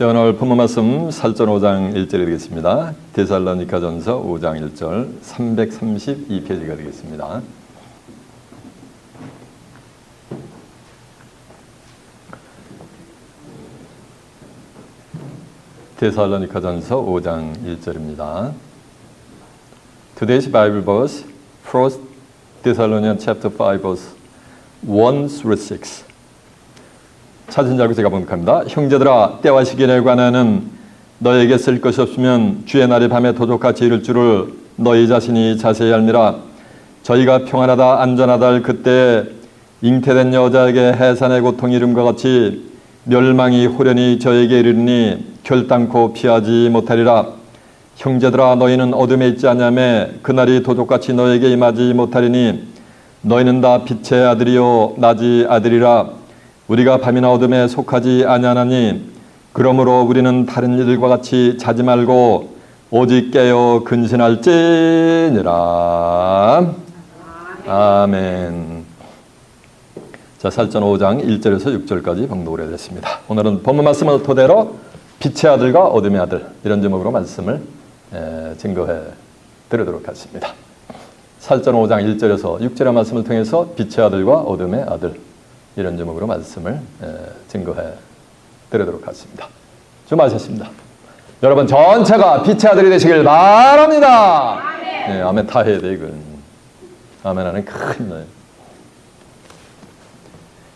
자, 오늘 본문 말씀 살전 5장 1절이 되겠습니다. 데살로니가전서 5장 1절 332페이지가 되겠습니다. 데살로니가전서 5장 1절입니다. Today's Bible verse, 1 Thessalonians chapter 5 verse 1 through 6. 찾은 줄 알고 제가 번역합니다. 형제들아, 때와 시기에 관하여는 너에게 쓸 것이 없으면 주의 날이 밤에 도적같이 이를 줄을 너희 자신이 자세히 알미라. 저희가 평안하다 안전하다 할 그때 잉태된 여자에게 해산의 고통이 이름과 같이 멸망이 호련히 저에게 이르니 결단코 피하지 못하리라. 형제들아, 너희는 어둠에 있지 아니하며 그날이 도적같이 너에게 임하지 못하리니 너희는 다 빛의 아들이요 낮의 아들이라. 우리가 밤이나 어둠에 속하지 아니하나니 그러므로 우리는 다른 이들과 같이 자지 말고 오직 깨어 근신할지니라. 아멘. 자, 살전 5장 1절에서 6절까지 봉독을 해드렸습니다. 오늘은 본문 말씀을 토대로 빛의 아들과 어둠의 아들, 이런 제목으로 말씀을 증거해 드리도록 하겠습니다. 살전 5장 1절에서 6절의 말씀을 통해서 빛의 아들과 어둠의 아들, 이런 제목으로 말씀을 증거해 드리도록 하겠습니다. 주마하셨습니다. 여러분 전체가 빛의 아들이 되시길 바랍니다. 아멘. 네, 아멘 다 해야 돼 이건. 아멘 하는 큰 말.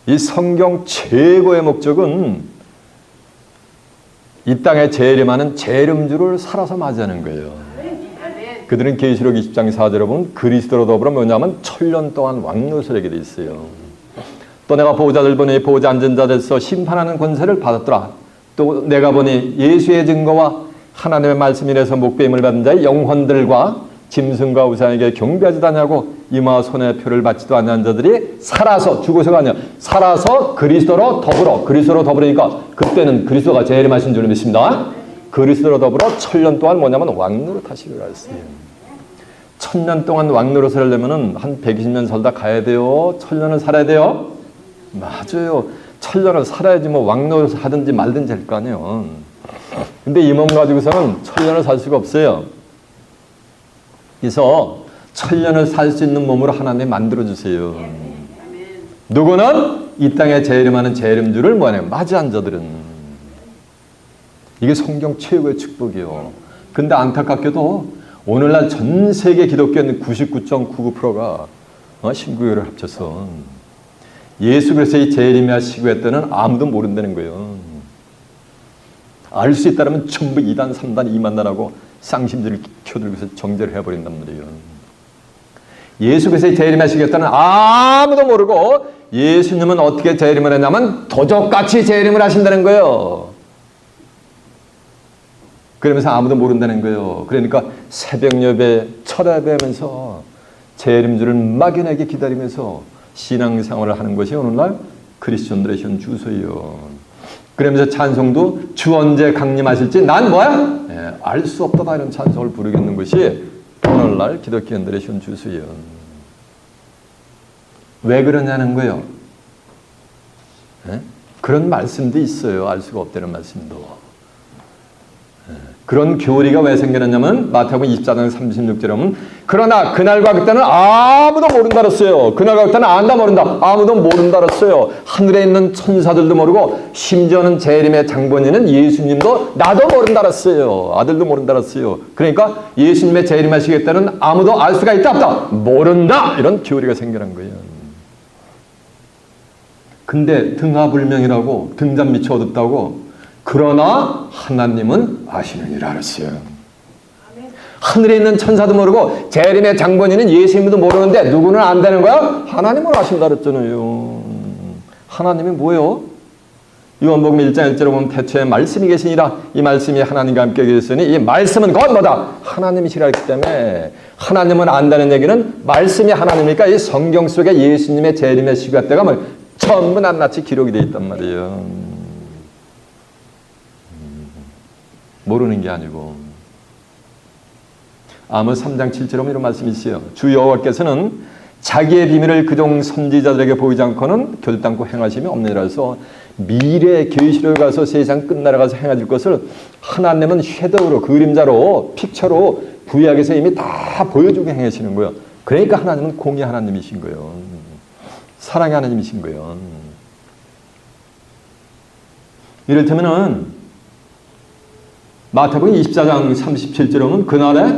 이 성경 최고의 목적은 이 땅에 재림하는 재림주를 살아서 맞이하는 거예요. 그들은 계시록 20장 4절에 보면 그리스도로 더불어 뭐냐면 천년 동안 왕노릇하게 돼 있어요. 또 내가 보호자들 보니 보호자 앉은 자들에서 심판하는 권세를 받았더라. 또 내가 보니 예수의 증거와 하나님의 말씀이라서 목배임을 받은 자의 영혼들과 짐승과 우상에게 경배하지도 않냐고 이마 손에 표를 받지도 않는 자들이 살아서 죽어서가 아니라 살아서 그리스도로 더불으니까 그때는 그리스도가 재림하신 줄 믿습니다. 그리스도로 더불어 천년 동안 뭐냐면 왕노릇 하시리라 했어요. 천년 동안 왕노릇을 하려면 한 120년 살다 가야 돼요. 천년을 살아야 돼요. 맞아요. 천년을 살아야지 뭐 왕노릇을 하든지 말든지 할 거 아니에요. 근데 이 몸 가지고서는 천년을 살 수가 없어요. 그래서 천년을 살 수 있는 몸으로 하나님 만들어주세요. 누구는 이 땅에 재림하는 재림주를 뭐하냐 맞이한 자들은. 이게 성경 최고의 축복이요. 근데 안타깝게도 오늘날 전 세계 기독교인 99.99%가 신구교를 합쳐서 예수 그리스도의 재림의 시기에 때는 아무도 모른다는 거예요. 알 수 있다면 전부 2단, 3단, 2만단하고 쌍심지를 켜들고서 정죄를 해버린단 말이에요. 예수 그리스도의 재림의 시기에 때는 아무도 모르고 예수님은 어떻게 재림을 했냐면 도적같이 재림을 하신다는 거예요. 그러면서 아무도 모른다는 거예요. 그러니까 새벽 예배, 철야배 하면서 재림주를 막연하게 기다리면서 신앙생활을 하는 것이 오늘날 크리스천들의 현 주소예요. 그러면서 찬송도 주 언제 강림하실지 난 뭐야? 알 수 없다 이런 찬송을 부르겠는 것이 오늘날 기독교인들의 현 주소예요. 왜 그러냐는 거예요. 그런 말씀도 있어요. 알 수가 없다는 말씀도. 그런 교리가 왜 생겨났냐면 마태복음 24장 36절에 보면 그러나 그날과 그때는 아무도 모른다 그랬어요. 그날과 그때는 안다 모른다. 아무도 모른다 그랬어요. 하늘에 있는 천사들도 모르고 심지어는 재림의 장본인은 예수님도 나도 모른다 그랬어요. 아들도 모른다 그랬어요. 그러니까 예수님의 재림하시기 때는 아무도 알 수가 있다 없다. 모른다. 이런 교리가 생겨난 거예요. 근데 등하불명이라고 등잔 밑이 어둡다고 그러나 하나님은 아시느니라 그랬어요. 하늘에 있는 천사도 모르고 재림의 장본인은 예수님도 모르는데 누구는 안다는 거야? 하나님은 아신다 그랬잖아요. 하나님이 뭐예요? 요한복음 1장 1절에 보면 태초에 말씀이 계시니라. 이 말씀이 하나님과 함께 계셨으니 이 말씀은 곧 뭐다? 하나님이시라 했기 때문에 하나님은 안다는 얘기는 말씀이 하나님이니까 이 성경 속에 예수님의 재림의 시간 때가 뭐 전부 낱낱이 기록이 되어 있단 말이에요. 모르는 게 아니고 아모스 3장 7절에 보면 이런 말씀이 있어요. 주 여호와께서는 자기의 비밀을 그종 선지자들에게 보이지 않고는 결단코 행하심이 없느니라 해서 미래의 계시로 가서 세상 끝나러 가서 행해질 것을 하나님은 섀도우로, 그림자로, 픽처로 구약에서 이미 다 보여주고 행하시는 거예요. 그러니까 하나님은 공의 하나님이신 거예요. 사랑의 하나님이신 거예요. 이를테면은 마태복음 24장 37절에 보면 그날에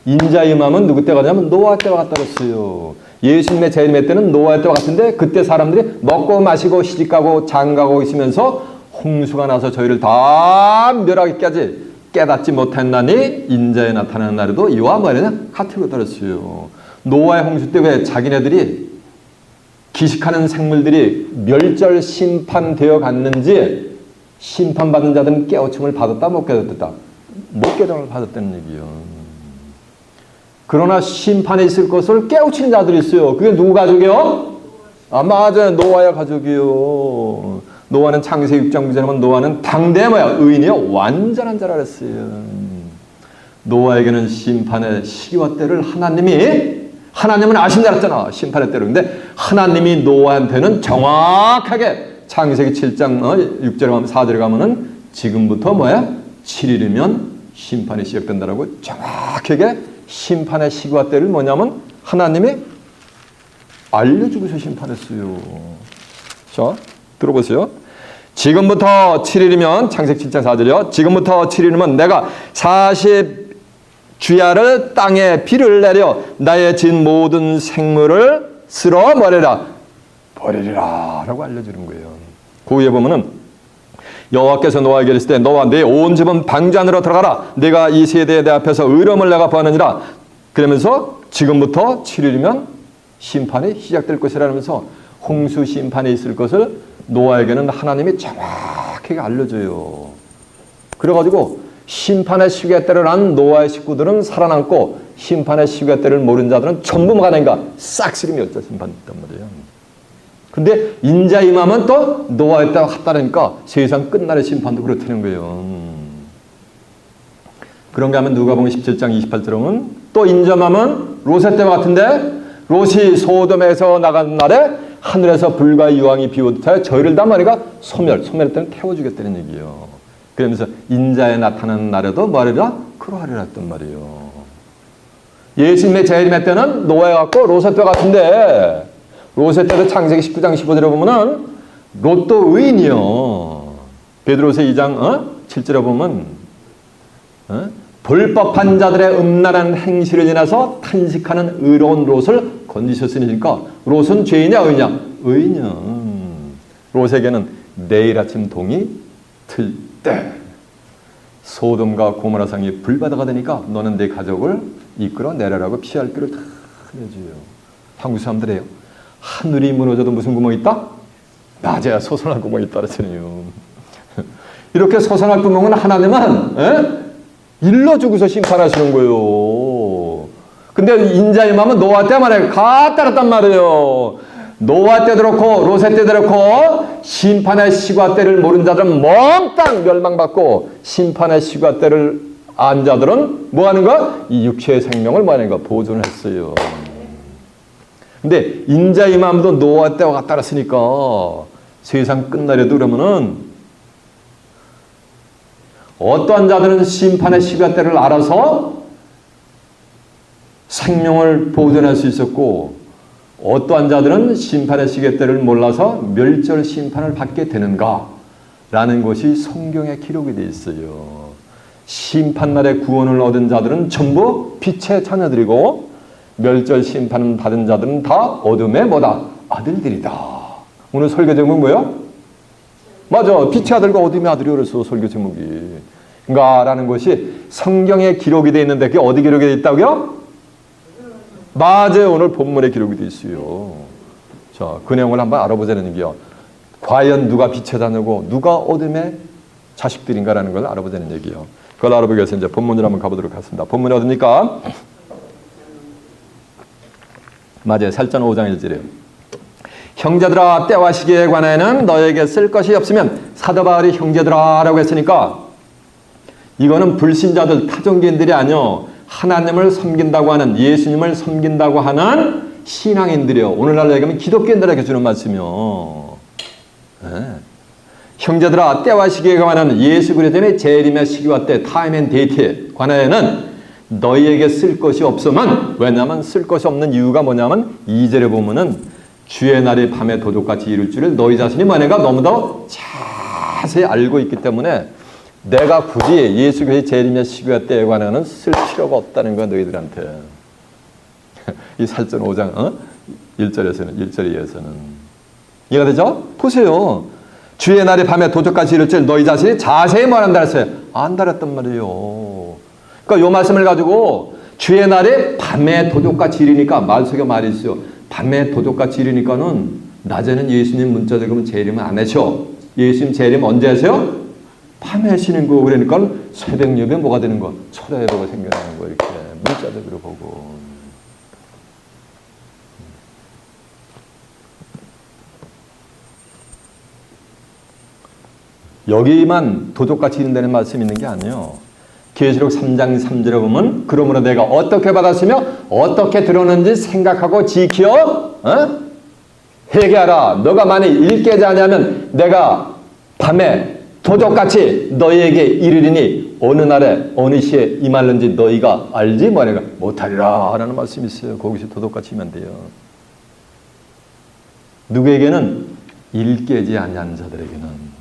인자의 임함은 누구 때가 되냐면 노아 때와 같다 그랬어요. 예수님의 재림의 때는 노아의 때와 같은데 그때 사람들이 먹고 마시고 시집가고 장가고 있으면서 홍수가 나서 저희를 다 멸하기까지 깨닫지 못했나니 인자에 나타나는 날에도 이와 뭐냐 같은 것 들었어요. 노아의 홍수 때 왜 자기네들이 기식하는 생물들이 멸절 심판되어 갔는지 심판받은 자들은 깨우침을 받았다 못 깨닫다? 못 깨달음을 받았다는 얘기예요. 그러나 심판에 있을 것을 깨우치는 자들이 있어요. 그게 누구 가족이요? 아, 맞아요. 노아의 가족이요. 노아는 창세기 6장 9절에 보면 노아는 당대의 뭐야? 의인이요. 완전한 자라 그랬어요. 노아에게는 심판의 시기와 때를 하나님은 아신다 그랬잖아. 심판의 때를. 근데 하나님이 노아한테는 정확하게 창세기 7장 6절에 가면 4절에 가면은 지금부터 뭐야? 7일이면 심판이 시작된다라고 정확하게 심판의 시기와 때를 뭐냐면 하나님이 알려주고서 심판했어요. 자, 들어보세요. 지금부터 7일이면 창세기 7장 4절이요. 지금부터 7일이면 내가 40주야를 땅에 비를 내려 나의 진 모든 생물을 쓸어 버리리라 라고 알려주는 거예요. 그 위에 보면은 여호와께서 노아에게 이르시되 때 너와 네 온 집은 방주 안으로 들어가라. 내가 이 세대에 내 앞에서 의로움을 내가 보았느니라. 그러면서 지금부터 7일이면 심판이 시작될 것이라면서 홍수 심판이 있을 것을 노아에게는 하나님이 정확하게 알려줘요. 그래가지고 심판의 시기의 때를 안 노아의 식구들은 살아남고 심판의 시기의 때를 모르는 자들은 전부 뭐가 되는가? 싹쓸이 멸절 심판됐단 말이에요. 근데 인자 임함은 또 노아의 때와 같다니까 세상 끝날의 심판도 그렇다는 거예요. 그런가 하면 누가복음 17장 28절에 보면 또 인자임함은 롯의 때와 같은데 롯이 소돔에서 나간 날에 하늘에서 불과 유황이 비오듯하여 저희를 다 말이가 소멸했다는 태워주겠다는 얘기예요. 그러면서 인자에 나타나는 날에도 뭐하리라? 그러하리라 했단 말이에요. 예수님의 재림의 때는 노아에 같고 롯의 때 같은데 롯의 때도 창세기 19장 15절에 보면은 롯도 의인이요. 베드로서 2장 7절에 보면 불법한 자들의 음란한 행실을 인해서 탄식하는 의로운 롯을 건지셨으니까 롯은 죄이냐 의냐? 의인이야. 롯에게는 내일 아침 동이 틀 때 소돔과 고모라 성이 불바다가 되니까 너는 내 가족을 이끌어 내려라고 피할 길을 다 내줘요. 한국 사람들이에요. 하늘이 무너져도 무슨 구멍이 있다? 낮에야 솟아날 구멍이 있다 그랬잖아요. 이렇게 솟아날 구멍은 하나님은 일러주고서 심판하시는 거예요. 근데 인자임함은 노아 때 말이에요. 같다랬단 말이에요. 노아 때도 그렇고 롯의 때도 그렇고 심판의 시과 때를 모르는 자들은 몽땅 멸망받고 심판의 시과 때를 안 자들은 뭐하는 거야? 이 육체의 생명을 뭐하는 거야? 보존을 했어요. 근데 인자 임함도 노아 때와 같다 그랬으니까 세상 끝날에도 그러면은 어떠한 자들은 심판의 시간대를 알아서 생명을 보존할 수 있었고 어떠한 자들은 심판의 시간대를 몰라서 멸절 심판을 받게 되는가 라는 것이 성경에 기록이 되어 있어요. 심판날에 구원을 얻은 자들은 전부 빛의 자녀들이고 멸절 심판을 받은 자들은 다 어둠의 뭐다? 아들들이다. 오늘 설교 제목은 뭐예요? 맞아. 빛의 아들과 어둠의 아들이 그래서 설교 제목이. 라는 것이 성경에 기록이 되어 있는데 그게 어디 기록이 되어 있다고요? 맞아요. 오늘 본문에 기록이 되어 있어요. 자, 그 내용을 한번 알아보자는 얘기요. 과연 누가 빛의 자녀고 누가 어둠의 자식들인가라는 걸 알아보자는 얘기요. 그걸 알아보기 위해서 이제 본문으로 한번 가보도록 하겠습니다. 본문이 어딥니까? 맞아요. 살전 5장 1절이에요. 형제들아 때와 시기에 관해는 너에게 쓸 것이 없으면 사도 바울이 형제들아 라고 했으니까 이거는 불신자들 타종교인들이 아니요. 하나님을 섬긴다고 하는 예수님을 섬긴다고 하는 신앙인들이요. 오늘날 얘기하면 기독교인들에게 주는 말씀이요. 형제들아, 때와 시기에 관한 예수 그리스도의 재림의 시기와 때, 타임 앤 데이트에 관하여는 너희에게 쓸 것이 없으면, 왜냐하면 쓸 것이 없는 이유가 뭐냐면 2절에 보면은 주의 날이 밤에 도둑같이 이룰 줄을 너희 자신이 만약에 너무도 자세히 알고 있기 때문에 내가 굳이 예수 그리스도의 재림의 시기와 때에 관하여는 쓸 필요가 없다는 거야, 너희들한테. 이 살전 5장 1절에 이어서는 이해가 되죠? 보세요. 주의 날이 밤에 도적같이 이룰 줄 너희 자신이 자세히 말한다 했어요. 안 달았단 말이에요. 그러니까 이 말씀을 가지고 주의 날이 밤에 도적같이 이르니까 말 속에 말이 있어요. 밤에 도적같이 이르니까는 낮에는 예수님 문자 적으면 재림은 안 하셔. 예수님 재림 언제 하세요? 밤에 하시는 거. 그러니까 새벽 예배 뭐가 되는 거? 초대 예배가 생겨나는 거. 이렇게 문자 적으로 보고. 여기만 도둑같이 이른다는 말씀이 있는 게 아니에요. 계시록 3장 3절에 보면 그러므로 내가 어떻게 받았으며 어떻게 들었는지 생각하고 지켜 회개하라. 너가 만약 읽게 자냐면 내가 밤에 도둑같이 너희에게 이르리니 어느 날에 어느 시에 임할는지 너희가 알지 뭐냐가 못하리라 라는 말씀이 있어요. 거기서 도둑같이 이면 돼요. 누구에게는 읽게지 아니한 자들에게는.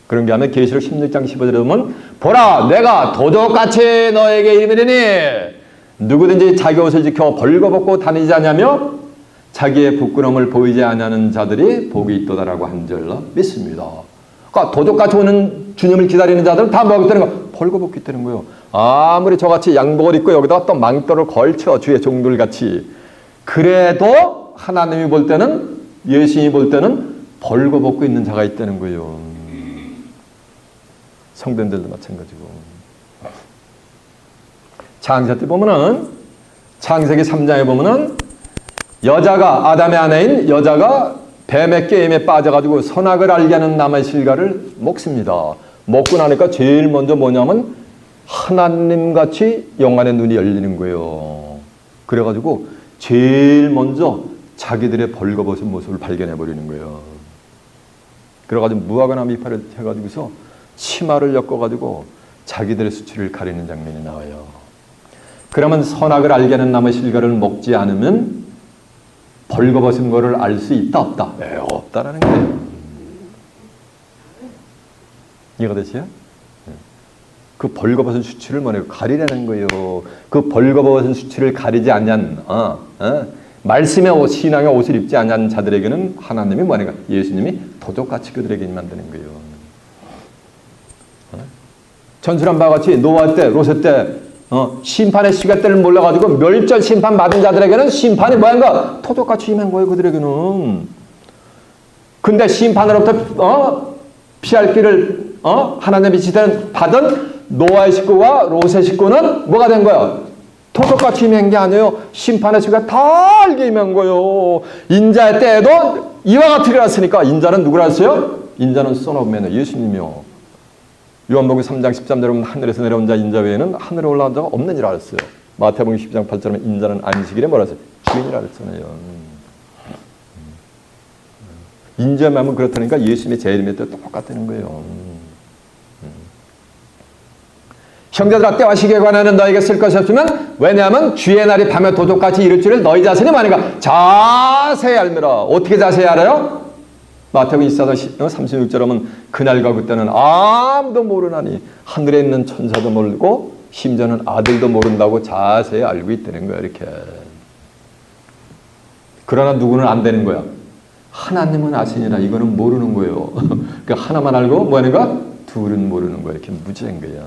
그런 게 하면 계시록 16장 15절에 보면 보라 내가 도둑같이 너에게 이르리니 누구든지 자기 옷을 지켜 벌거벗고 다니지 않냐며 자기의 부끄러움을 보이지 않냐는 자들이 복이 있도다라고 한 줄로 믿습니다. 그러니까 도둑같이 오는 주님을 기다리는 자들은 다 뭐하기 때문에 벌거벗기 때문에 거예요. 아무리 저같이 양복을 입고 여기다가 또 망토를 걸쳐 주의 종들같이 그래도 하나님이 볼 때는 예수님이 볼 때는 벌거벗고 있는 자가 있다는 거예요. 성도들도 마찬가지고. 창세 때 보면은 창세기 3장에 보면은 여자가 아담의 아내인 여자가 뱀의 게임에 빠져가지고 선악을 알게 하는 나무의 실과를 먹습니다. 먹고 나니까 제일 먼저 뭐냐면 하나님같이 영안의 눈이 열리는 거예요. 그래가지고 제일 먼저 자기들의 벌거벗은 모습을 발견해버리는 거예요. 그래가지고 무화과 나무 이파를 해가지고서 치마를 엮어가지고 자기들의 수치를 가리는 장면이 나와요. 그러면 선악을 알게 하는 나무의 실과를 먹지 않으면 벌거벗은 거를 알 수 있다 없다? 없다라는 거예요. 이해가 되세요? 그 벌거벗은 수치를 뭐냐고 가리라는 거예요. 그 벌거벗은 수치를 가리지 않는 말씀의 옷, 신앙의 옷을 입지 않는 자들에게는 하나님이 뭐냐고 예수님이 도둑같이 그들에게 만드는 거예요. 전술한 바와 같이 노아 때, 롯의 때 심판의 시간대를 몰라가지고 멸절 심판 받은 자들에게는 심판이 뭐인가? 도둑같이 임한 거예요. 그들에게는. 근데 심판으로부터 피할 길을 하나님의 지시를 받은 노아의 식구와 롯의 식구는 뭐가 된 거야? 도둑같이 임한 게 아니에요. 심판의 시간 다 알게 임한 거예요. 인자의 때에도 이와 같으리라 으니까 인자는 누구라 했어요? 인자는 Son of Man, 예수님이요. 요한복음 3장 13절에 보면 하늘에서 내려온 자 인자 외에는 하늘에 올라온 자가 없는 줄 알았어요. 마태복음 10장 8절에 인자는 안식일에 뭐라 했어요? 주인이라 그랬잖아요. 인자만 그렇다니까 예수님의 재림의 때 똑같다는 거예요. 형제들아 때와 시기에 관하여는 너에게 쓸 것이 없으면 왜냐하면 주의 날이 밤에 도둑같이 이룰 줄을 너희 자신이 아니까 자세히 알미라. 어떻게 자세히 알아요? 마태복음 24장 36절에 보면 그날과 그때는 아무도 모르나니 하늘에 있는 천사도 모르고 심지어는 아들도 모른다고 자세히 알고 있다는 거야. 이렇게. 그러나 누구는 안 되는 거야. 하나님은 아시니라. 이거는 모르는 거예요. 그러니까 하나만 알고 뭐하는가? 둘은 모르는 거야. 이렇게 무지한 거야.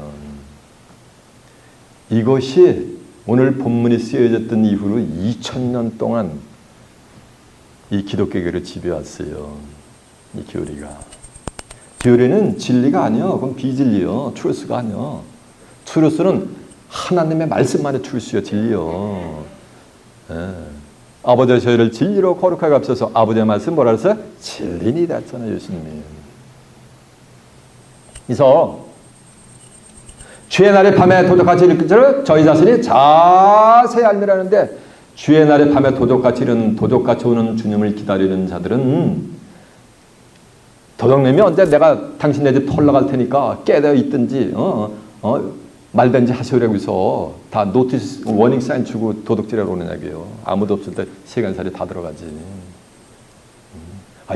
이것이 오늘 본문이 쓰여졌던 이후로 2000년 동안 이 기독교계를 지배했어요. 이 교리가. 교리는 진리가 아니요. 그건 비진리요. 트루스가 아니요. 트루스는 하나님의 말씀만의 트루스요. 진리요. 예. 아버지의 저희를 진리로 거룩하게 앞서서 아버지의 말씀 뭐라 그랬어요? 진리니다 했잖아요. 예수님이. 그래서 주의 날에 밤에 도둑같이 이룰 줄을 저희 자신이 자세히 알미라는데 주의 날에 밤에 도둑같이 오는 주님을 기다리는 자들은 도둑놈이 언제 내가 당신 내 집 털러갈 테니까 깨져 있든지 말든지 하시오라고 해서 다 노티스 워닝 사인 주고 도둑질하러 오는 얘기예요. 아무도 없을 때 세간살이 다 들어가지.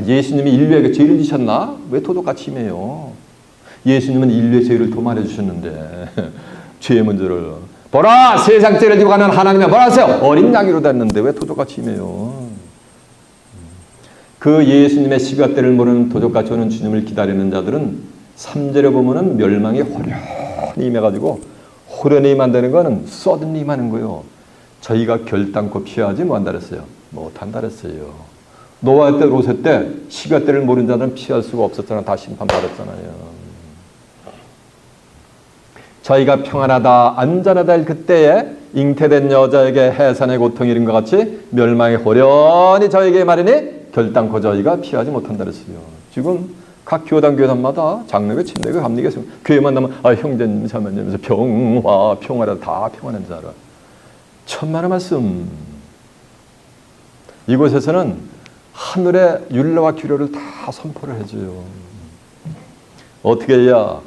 예수님이 인류에게 죄를 지셨나? 왜 도둑같이 임해요? 예수님은 인류의 죄를 도말해 주셨는데 죄의 문제를 보라 세상 죄를 지고 가는 하나님의 뭐라 하세요? 어린 양이로 됐는데 왜 도둑같이 임해요? 그 예수님의 시간대를 모르는 도둑같이 오는 주님을 기다리는 자들은 3절에 보면은 멸망이 호련히 임해가지고 호련히 임한다는 거는 서든리 임하는 거예요. 저희가 결단코 피하지 못한다 그랬어요. 못한다 그랬어요. 노아 때 롯의 때 시간대를 모르는 자들은 피할 수가 없었잖아. 다 심판받았잖아요. 저희가 평안하다 안전하다 할 그때에 잉태된 여자에게 해산의 고통이 이른 것 같이 멸망이 호련히 저에게 말이니 결단코 저희가 피하지 못한다 그랬어요. 지금 각 교단마다 장로교 침례교 감리교 교회만 나면 형제님 자매님에서 평화라 다 평안한 줄 알아. 천만의 말씀. 이곳에서는 하늘의 율례와 규례를 다 선포를 해줘요. 어떻게 해야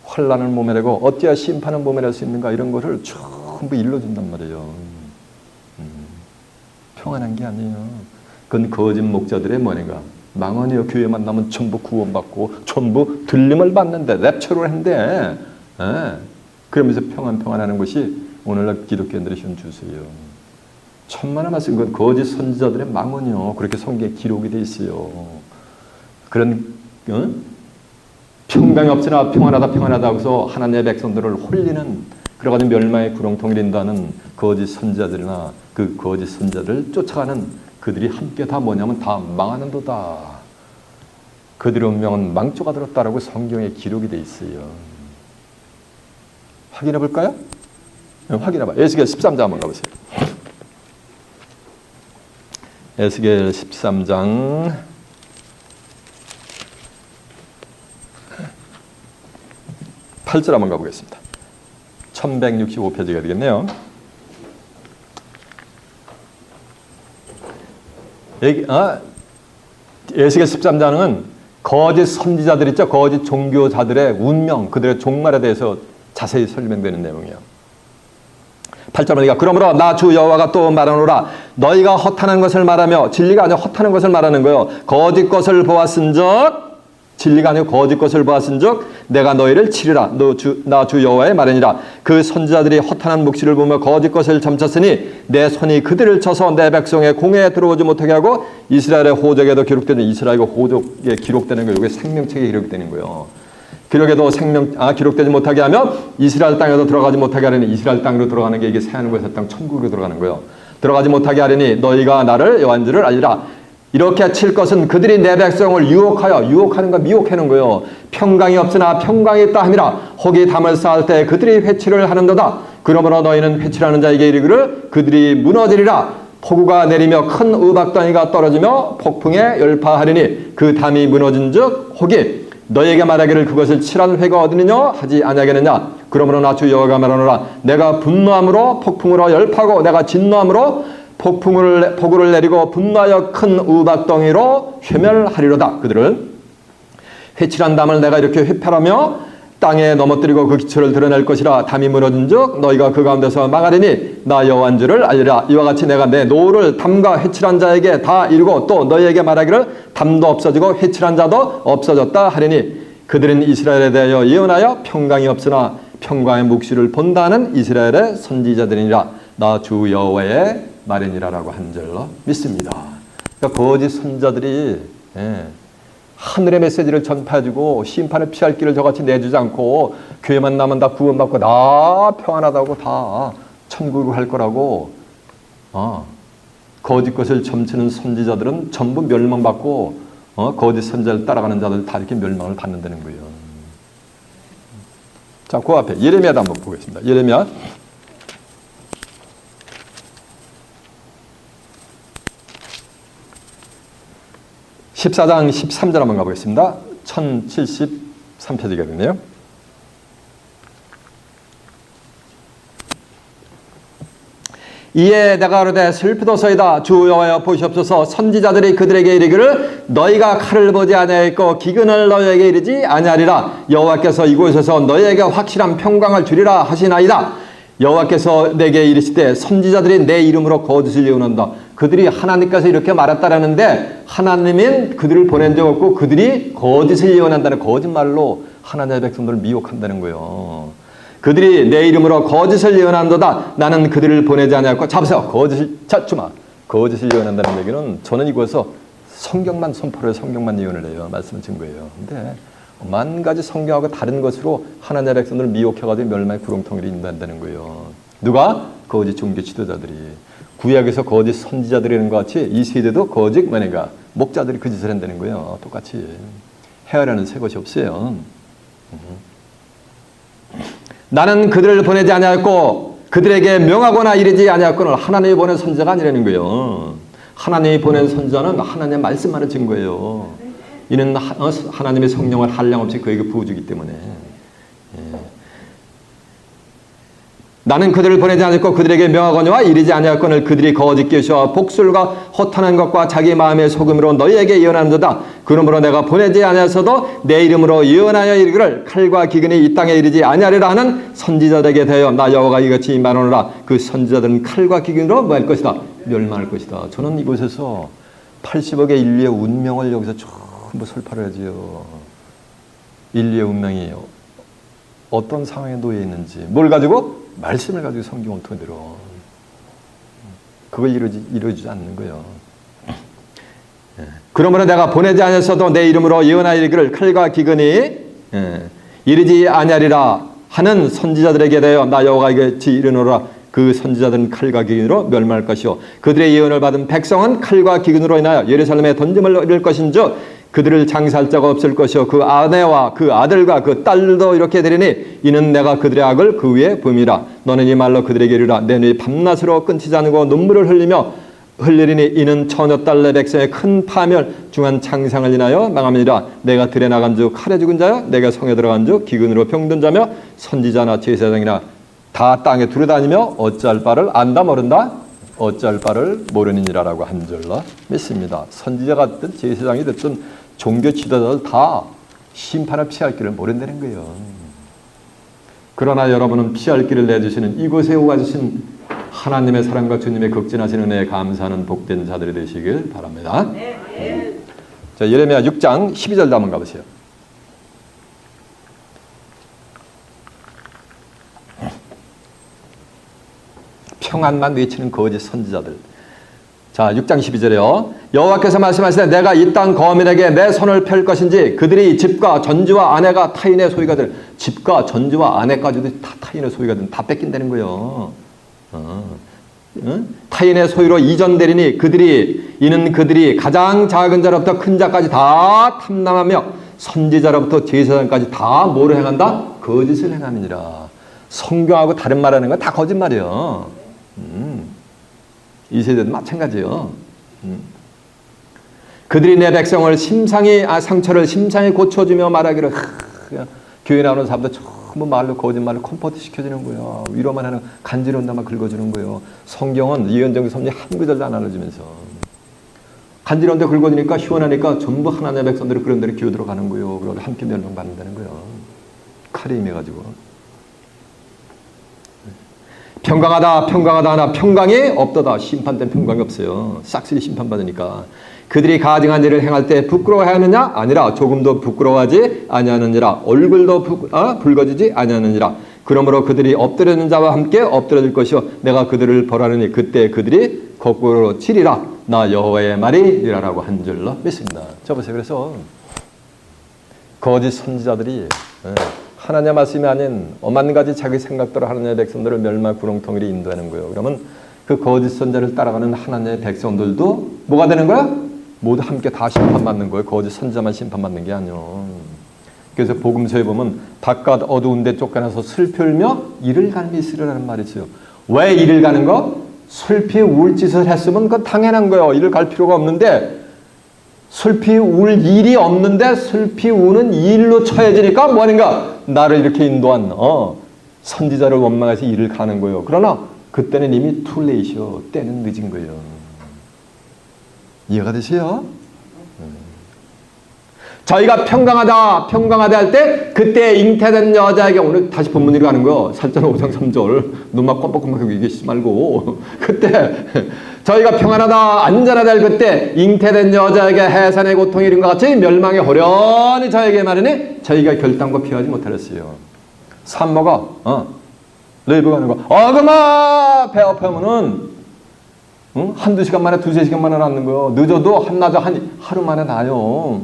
환난을 모면하고 어찌해야 심판을 모면할 수 있는가 이런 거를 전부 일러준단 말이에요. 평안한 게 아니에요. 그건 거짓 목자들의 뭐니가 망언이요. 교회만 나면 전부 구원받고 전부 들림을 받는데 랩처를 했는데 그러면서 평안하는 것이 오늘날 기독교인들의 현 주세요. 천만의 말씀. 그건 거짓 선지자들의 망언이요. 그렇게 성경에 기록이 돼 있어요. 그런 평강이 없으나 평안하다 하고서 하나님의 백성들을 홀리는 그래가지고 멸망의 구렁텅이 된다는 거짓 선지자들이나 그 거짓 선지자들을 쫓아가는 그들이 함께 다 뭐냐면 다 망하는도다. 그들의 운명은 망조가 들었다라고 성경에 기록이 돼 있어요. 확인해 볼까요? 확인해 봐. 에스겔 13장 한번 가보세요. 에스겔 13장 8절 한번 가보겠습니다. 1165페이지가 되겠네요. 에스겔 13장은 거짓 선지자들 있죠. 거짓 종교자들의 운명, 그들의 종말에 대해서 자세히 설명되는 내용이에요. 8절 보니까 그러므로 나 주 여호와가 또 말하노라 너희가 허탄한 것을 말하며 진리가 아니라 허탄한 것을 말하는 거예요. 거짓 것을 보았은즉 진리가 아니고 거짓 것을 보았은즉 내가 너희를 치리라. 나 주 여호와의 말이니라. 그 선지자들이 허탄한 묵시를 보며 거짓 것을 점쳤으니 내 손이 그들을 쳐서 내 백성의 공회에 들어오지 못하게 하고 이스라엘의 호적에도 기록되는 이스라엘의 호적에 기록되는 거 이게 생명책에 기록되는 거예요. 기록에도 기록되지 못하게 하면 이스라엘 땅에도 들어가지 못하게 하려니 이스라엘 땅으로 들어가는 게 이게 새하늘과 새 땅 천국으로 들어가는 거예요. 들어가지 못하게 하려니 너희가 나를 여호와인 줄을 알리라. 이렇게 칠 것은 그들이 내 백성을 유혹하는 거 미혹하는 거예요. 평강이 없으나 평강이 있다 함이라. 혹이 담을 쌓을 때 그들이 회치를 하는도다. 그러므로 너희는 회치하는 자에게 이르기를 그들이 무너지리라. 폭우가 내리며 큰 우박덩이가 떨어지며 폭풍에 열파하리니 그 담이 무너진 즉 혹이 너희에게 말하기를 그것을 칠한 회가 어디느냐 하지 아니하겠느냐. 그러므로 나 주 여호와가 말하노라 내가 분노함으로 폭풍으로 열파하고 내가 진노함으로 폭우를 내리고 분노하여 큰 우박덩이로 회멸하리로다. 그들을 회칠한 담을 내가 이렇게 회팔하며 땅에 넘어뜨리고 그 기초를 드러낼 것이라. 담이 무너진 즉 너희가 그 가운데서 망하리니 나 여호와인 줄을 알리라. 이와 같이 내가 내 노를 담과 회칠한 자에게 다 이루고 또 너희에게 말하기를 담도 없어지고 회칠한 자도 없어졌다 하리니 그들은 이스라엘에 대하여 예언하여 평강이 없으나 평강의 묵시를 본다는 이스라엘의 선지자들이니라. 나 주 여호와의 말이니라라고 한 절로 믿습니다. 그러니까 거짓 선지자들이 하늘의 메시지를 전파해주고 심판을 피할 길을 저같이 내주지 않고 교회만 나면 다 구원받고 다 평안하다고 다 천국으로 갈 거라고 거짓 것을 점치는 선지자들은 전부 멸망받고 거짓 선지자를 따라가는 자들 다 이렇게 멸망을 받는다는 거예요. 자, 그 앞에 예레미야도 한번 보겠습니다. 예레미야 14장 13절 한번 가보겠습니다. 1073페이지가 되네요. 이에 내가 가로되 슬프도소이다. 주 여호와여 보시옵소서. 선지자들이 그들에게 이르기를 너희가 칼을 보지 아니하였고 기근을 너희에게 이르지 아니하리라. 여호와께서 이곳에서 너희에게 확실한 평강을 주리라 하시나이다. 여호와께서 내게 이르시되 선지자들이 내 이름으로 거짓을 예언한다. 그들이 하나님께서 이렇게 말했다라는데 하나님은 그들을 보낸 적 없고 그들이 거짓을 예언한다는 거짓말로 하나님의 백성들을 미혹한다는 거예요. 그들이 내 이름으로 거짓을 예언한도다. 나는 그들을 보내지 아니하였고 잡으세요. 거짓을 찾주마. 거짓을 예언한다는 얘기는 저는 이곳에서 성경만 선포를 해요. 성경만 예언을 해요. 말씀을 증거해요. 근데 만 가지 성경하고 다른 것으로 하나님의 백성들을 미혹해가지고 멸망의 구렁텅이를 인도한다는 거예요. 누가? 거짓 종교 지도자들이. 구약에서 거짓 선지자들이라는 것 같이 이 세대도 거짓 뭐냐가 목자들이 그 짓을 한다는 거예요. 똑같이 헤아려는 새 것이 없어요. 나는 그들을 보내지 아니하였고 그들에게 명하거나 이르지 아니하였거늘 하나님이 보낸 선지자가 아니라는 거예요. 하나님이 보낸 선지자는 하나님의 말씀만을 증거해요. 이는 하나님의 성령을 한량없이 그에게 부어주기 때문에. 나는 그들을 보내지 않았고 그들에게 명하거니와 이르지 아니하였거늘 그들이 거짓 계시와 복술과 허탄한 것과 자기 마음의 속음으로 너희에게 예언하는도다. 그러므로 내가 보내지 아니하여서도 내 이름으로 예언하여 이르기를 칼과 기근이 이 땅에 이르지 아니하리라 하는 선지자들에게 대하여 나 여호와가 이같이 말하노라. 그 선지자들은 칼과 기근으로 뭐 할 것이다? 멸망할 것이다. 저는 이곳에서 80억의 인류의 운명을 여기서 전부 설파를 하지요. 인류의 운명이 어떤 상황에 놓여 있는지 뭘 가지고? 말씀을 가지고 성경을 통해서 그걸 이루어지지 않는 거예요. 그러므로 내가 보내지 않았어도 내 이름으로 예언하여 이르기를 칼과 기근이 이르지 아니하리라 하는 선지자들에게 대하여 나 여호와가 이같이 이르노라. 그 선지자들은 칼과 기근으로 멸망할 것이요 그들의 예언을 받은 백성은 칼과 기근으로 인하여 예루살렘에 던짐을 얻을 것인즉 그들을 장사할 자가 없을 것이요 그 아내와 그 아들과 그 딸도 이렇게 되리니 이는 내가 그들의 악을 그 위에 붐이라. 너는 이 말로 그들에게 이르라. 내 눈이 밤낮으로 끊치지 않고 눈물을 흘리리니 이는 처녀딸 내 백성의 큰 파멸 중한 창상을 인하여 망함이니라. 내가 들에 나간 즉 칼에 죽은 자여 내가 성에 들어간 즉 기근으로 병든 자며 선지자나 제사장이나 다 땅에 두루다니며 어찌할 바를 안다 모른다. 어찌할 바를 모르느니라라고 한 줄로 믿습니다. 선지자가 됐든 제사장이 됐든 종교 지도자들 다 심판을 피할 길을 모른다는 거예요. 그러나 여러분은 피할 길을 내주시는 이곳에 오가주신 하나님의 사랑과 주님의 극진하신 은혜에 감사하는 복된 자들이 되시길 바랍니다. 자, 예레미야 6장 12절도 한번 가보세요. 평안만 외치는 거짓 선지자들. 자, 6장 12절에요. 여호와께서 말씀하시되 내가 이 땅 거민에게 내 손을 펼 것인지 그들이 집과 전지와 아내가 타인의 소유가 될. 집과 전지와 아내까지도 다 타인의 소유가 된. 다 뺏긴다는 거예요. 타인의 소유로 이전되리니 이는 그들이 가장 작은 자로부터 큰 자까지 다 탐남하며 선지자로부터 제사장까지 다 뭐를 행한다? 거짓을 행함이니라. 성경하고 다른 말하는 건 다 거짓말이에요. 이 세대도 마찬가지예요. 그들이 내 백성을 상처를 심상히 고쳐주며 말하기를 교회 나오는 사람들 전부 말로 거짓말로 컴포트 시켜주는 거예요. 위로만 하는 간지러운다만 긁어주는 거예요. 성경은 예언적인 섭리 한 구절도 안 알려주면서 간지러운데 긁어주니까 시원하니까 전부 하나님의 백성들이 그런 데로 기어 들어가는 거예요. 그리고 함께 멸망받는다는 거예요. 칼에 임해가지고. 평강하다 하나 평강이 없도다. 심판된 평강이 없어요. 싹쓸이 심판받으니까. 그들이 가증한 일을 행할 때 부끄러워하느냐? 아니라 조금도 부끄러워하지 아니하느니라. 얼굴도 붉어지지 아니하느니라. 그러므로 그들이 엎드려는 자와 함께 엎드려질 것이요 내가 그들을 벌하느니 그때 그들이 거꾸로 치리라. 나 여호와의 말이 이라라고 한 줄로 믿습니다. 자 보세요. 그래서 거짓 선지자들이 하나님의 말씀이 아닌 오만 가지 자기 생각대로 하나님의 백성들을 멸망 구렁텅이로 인도하는 거예요. 그러면 그 거짓 선지자를 따라가는 하나님의 백성들도 뭐가 되는 거야? 모두 함께 다 심판받는 거예요. 거짓 선지자만 심판받는 게 아니에요. 그래서 복음서에 보면 바깥 어두운 데 쫓겨나서 슬피 울며 이를 가는 있으리라는 말이 있어요. 왜 이를 가는 거? 슬피 울 짓을 했으면 그건 당연한 거예요. 이를 갈 필요가 없는데 슬피 울 일이 없는데 슬피 우는 일로 처해지니까 뭐하는가? 나를 이렇게 인도한 선지자를 원망해서 일을 가는 거예요. 그러나 그때는 이미 툴레이시요. 때는 늦은 거예요. 이해가 되세요? 저희가 평강하다 할 때 그때 잉태된 여자에게 오늘 다시 본문으로 가는 거 4절 5장 3절 눈만 껌뻑껌뻑하고 얘기하지 말고 그때 저희가 평안하다 안전하다 할 그때 잉태된 여자에게 해산의 고통이 이른과 같이 멸망의 호련히 저에게 말하니 저희가 결단과 피하지 못하였어요. 산모가 레이브가 하는 거 어그마 배 아프면은 한두 시간 만에 두세 시간 만에 낳는 거요. 늦어도 한나절 하루 만에 나요.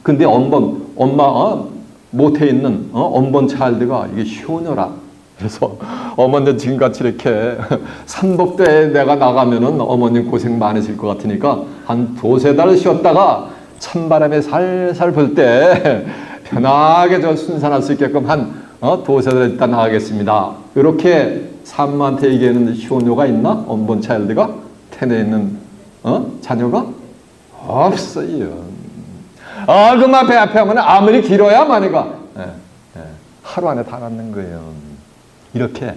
근데 엄마 못해 있는 언본 차일드가 이게 효녀라. 그래서 어머니 지금같이 이렇게 산복대에 내가 나가면은 어머님 고생 많으실 것 같으니까 한 두세 달 쉬었다가 찬바람에 살살 불 때 편하게 저 순산할 수 있게끔 한 두세 달 있다 나가겠습니다. 이렇게 산모한테 얘기하는 효녀가 있나? 언본 차일드가 태내에 있는 자녀가 없어요. 그만 배 앞에 하면 아무리 길어야 많이가 하루 안에 다 낳는 거예요. 이렇게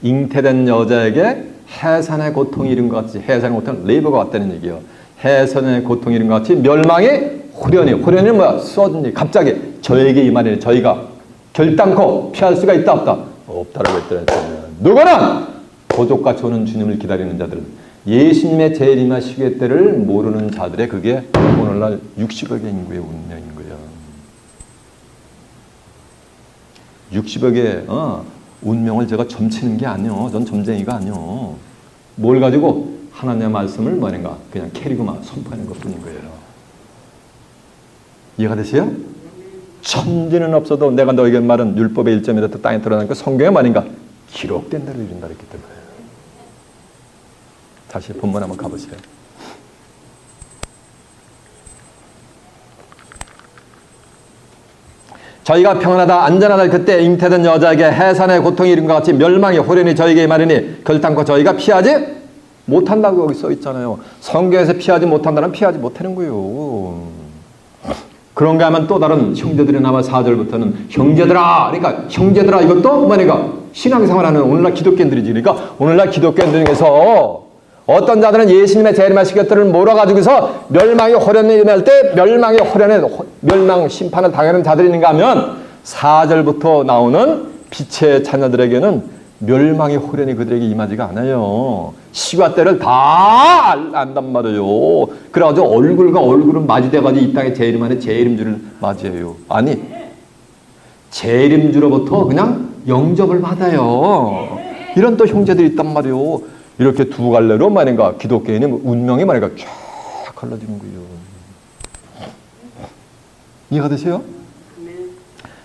잉태된 여자에게 해산의 고통이 이른 것 같이 해산의 고통은 레이버가 왔다는 얘기예요. 해산의 고통이 이른 것 같이 멸망의 호련이 뭐야? 쏘든지 갑자기 저에게 임하니 저희가 결단코 피할 수가 있다 없다? 없다라고 했더랬잖아요. 누구는 도적같이 오는 주님을 기다리는 자들은 예수님의 재림하시게 때를 모르는 자들의 그게 오늘날 60억의 인구의 운명인 거예요. 60억의 운명을 제가 점치는 게 아니요. 전 점쟁이가 아니요. 뭘 가지고 하나님의 말씀을 뭐인가 그냥 캐리고만 선포하는 것뿐인 거예요. 이해가 되세요? 천지는 없어도 내가 너에게 말은 율법의 1점이라도 땅에 드러나니까 성경에 말인가 기록된 대로 이룬다 했기 때문에. 다시 본문 한번 가보세요. 저희가 평안하다 안전하다 그때 잉태된 여자에게 해산의 고통이 이른 것 같이 멸망의 호련이 저에게 말하니 결단코 저희가 피하지 못한다고 여기 써 있잖아요. 성경에서 피하지 못한다는 피하지 못하는 거예요. 그런가 하면 또 다른 형제들이 나와 4절부터는 형제들아, 그러니까 형제들아 이것도 뭐니까 신앙생활하는 오늘날 기독교인들이지. 그러니까 오늘날 기독교인들 중에서 어떤 자들은 예수님의 재림하실 것들을 몰아가지고서 멸망의 호련이 일어날 때 멸망의 호련에 멸망 심판을 당하는 자들이 있는가 하면 4절부터 나오는 빛의 자녀들에게는 멸망의 호련이 그들에게 임하지가 않아요. 시과 때를 다 안단 말이에요. 그래가지고 얼굴과 얼굴은 마주대가지고 이 땅에 재림하는 재림주를 맞이해요. 아니 재림주로부터 그냥 영접을 받아요. 이런 또 형제들이 있단 말이에요. 이렇게 두 갈래로 말인가 기독교인의 운명이 말인가 쫙 갈라지는 거예요. 이해가 되세요?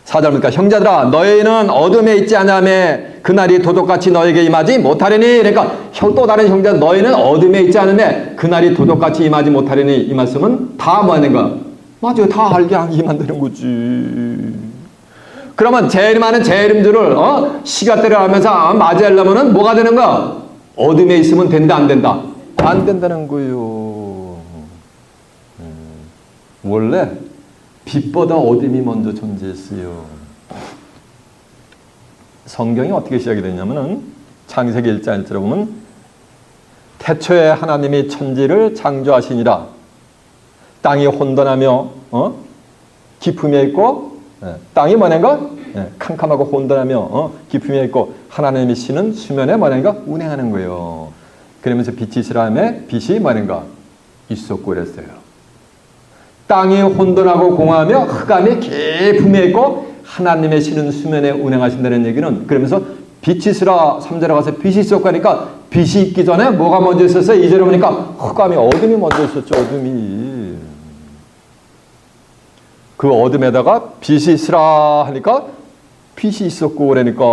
4절입니까? 형제들아 너희는 어둠에 있지 않으며 그날이 도둑같이 너에게 임하지 못하리니. 그러니까 또 다른 형제 너희는 어둠에 있지 않으며 그날이 도둑같이 임하지 못하리니 이 말씀은 다 뭐 하는가? 맞아요. 다 알게 하기만 되는 거지. 그러면 재림하는 재림주를 시간대를 하면서 맞이하려면은 뭐가 되는가? 어둠에 있으면 된다 안 된다? 안 된다는 거예요. 원래 빛보다 어둠이 먼저 존재했어요. 성경이 어떻게 시작이 되냐면은 창세기 1장 1절에 보면 태초에 하나님이 천지를 창조하시니라. 땅이 혼돈하며 기품에 있고 땅이 뭐냐가 캄캄하고 혼돈하며 기품에 있고 하나님이 시는 수면에 뭐냐가 운행하는 거예요. 그러면서 빛이 있으라며 빛이 뭐냐가 있었고 그랬어요. 땅이 혼돈하고 공허하며 흑암이 깊음에 있고 하나님의 시는 수면에 운행하신다는 얘기는 그러면서 빛이 있으라 3절에 가서 빛이 있었고 하니까 빛이 있기 전에 뭐가 먼저 있었어요? 2절에 보니까 흑암이 어둠이 먼저 있었죠. 어둠이. 그 어둠에다가 빛이 있으라 하니까 빛이 있었고 그러니까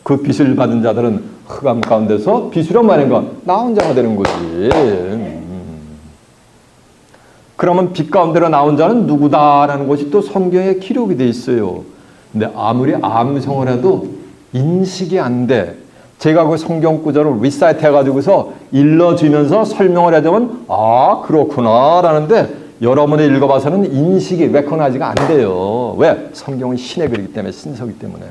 그 빛을 받은 자들은 흑암 가운데서 빛으로 말인가 나 혼자가 되는 거지. 그러면 빛 가운데로 나온 자는 누구다라는 것이 또 성경에 기록이 돼 있어요. 근데 아무리 암송을 해도 인식이 안 돼. 제가 그 성경 구절을 리사이트 해가지고서 일러주면서 설명을 해주면 아 그렇구나 라는데 여러분이 읽어봐서는 인식이 레코나이즈가 안 돼요. 왜? 성경은 신의 글이기 때문에 신서기 때문에.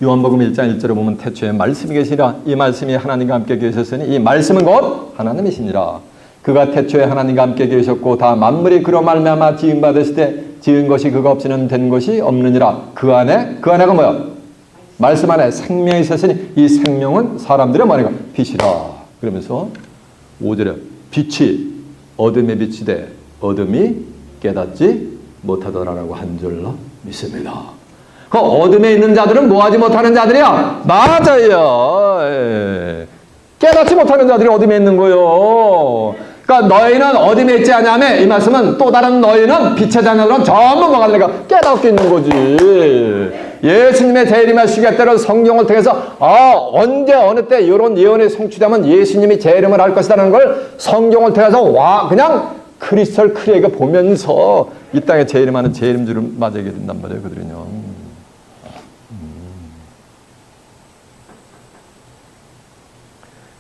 요한복음 1장 1절에 보면 태초에 말씀이 계시니라. 이 말씀이 하나님과 함께 계셨으니 이 말씀은 곧 하나님이시니라. 그가 태초에 하나님과 함께 계셨고 다 만물이 그로 말미암아 지음 받으실 때 지은 것이 그가 없이는 된 것이 없느니라. 그 안에가 뭐야? 말씀 안에 생명이 있었으니 이 생명은 사람들의 뭐니까 빛이라. 그러면서 5절에 빛이 어둠에 비치되 어둠이 깨닫지 못하더라라고 한 줄로 믿습니다. 그 어둠에 있는 자들은 뭐하지 못하는 자들이야? 맞아요. 예. 깨닫지 못하는 자들이 어둠에 있는 거요. 그러니까 너희는 어둠에 있지 않냐며 이 말씀은 또 다른 너희는 빛의 자녀들은 전부 뭐가 되니까 깨닫고 있는 거지. 예수님의 재림의 시간대로 성경을 통해서 언제 어느 때 이런 예언이 성취되면 예수님이 재림을 할 것이라는 걸 성경을 통해서 그냥 크리스털 클리어하게 보면서 이 땅에 재림하는 재림주를 맞이하게 된단 말이에요. 그들은요.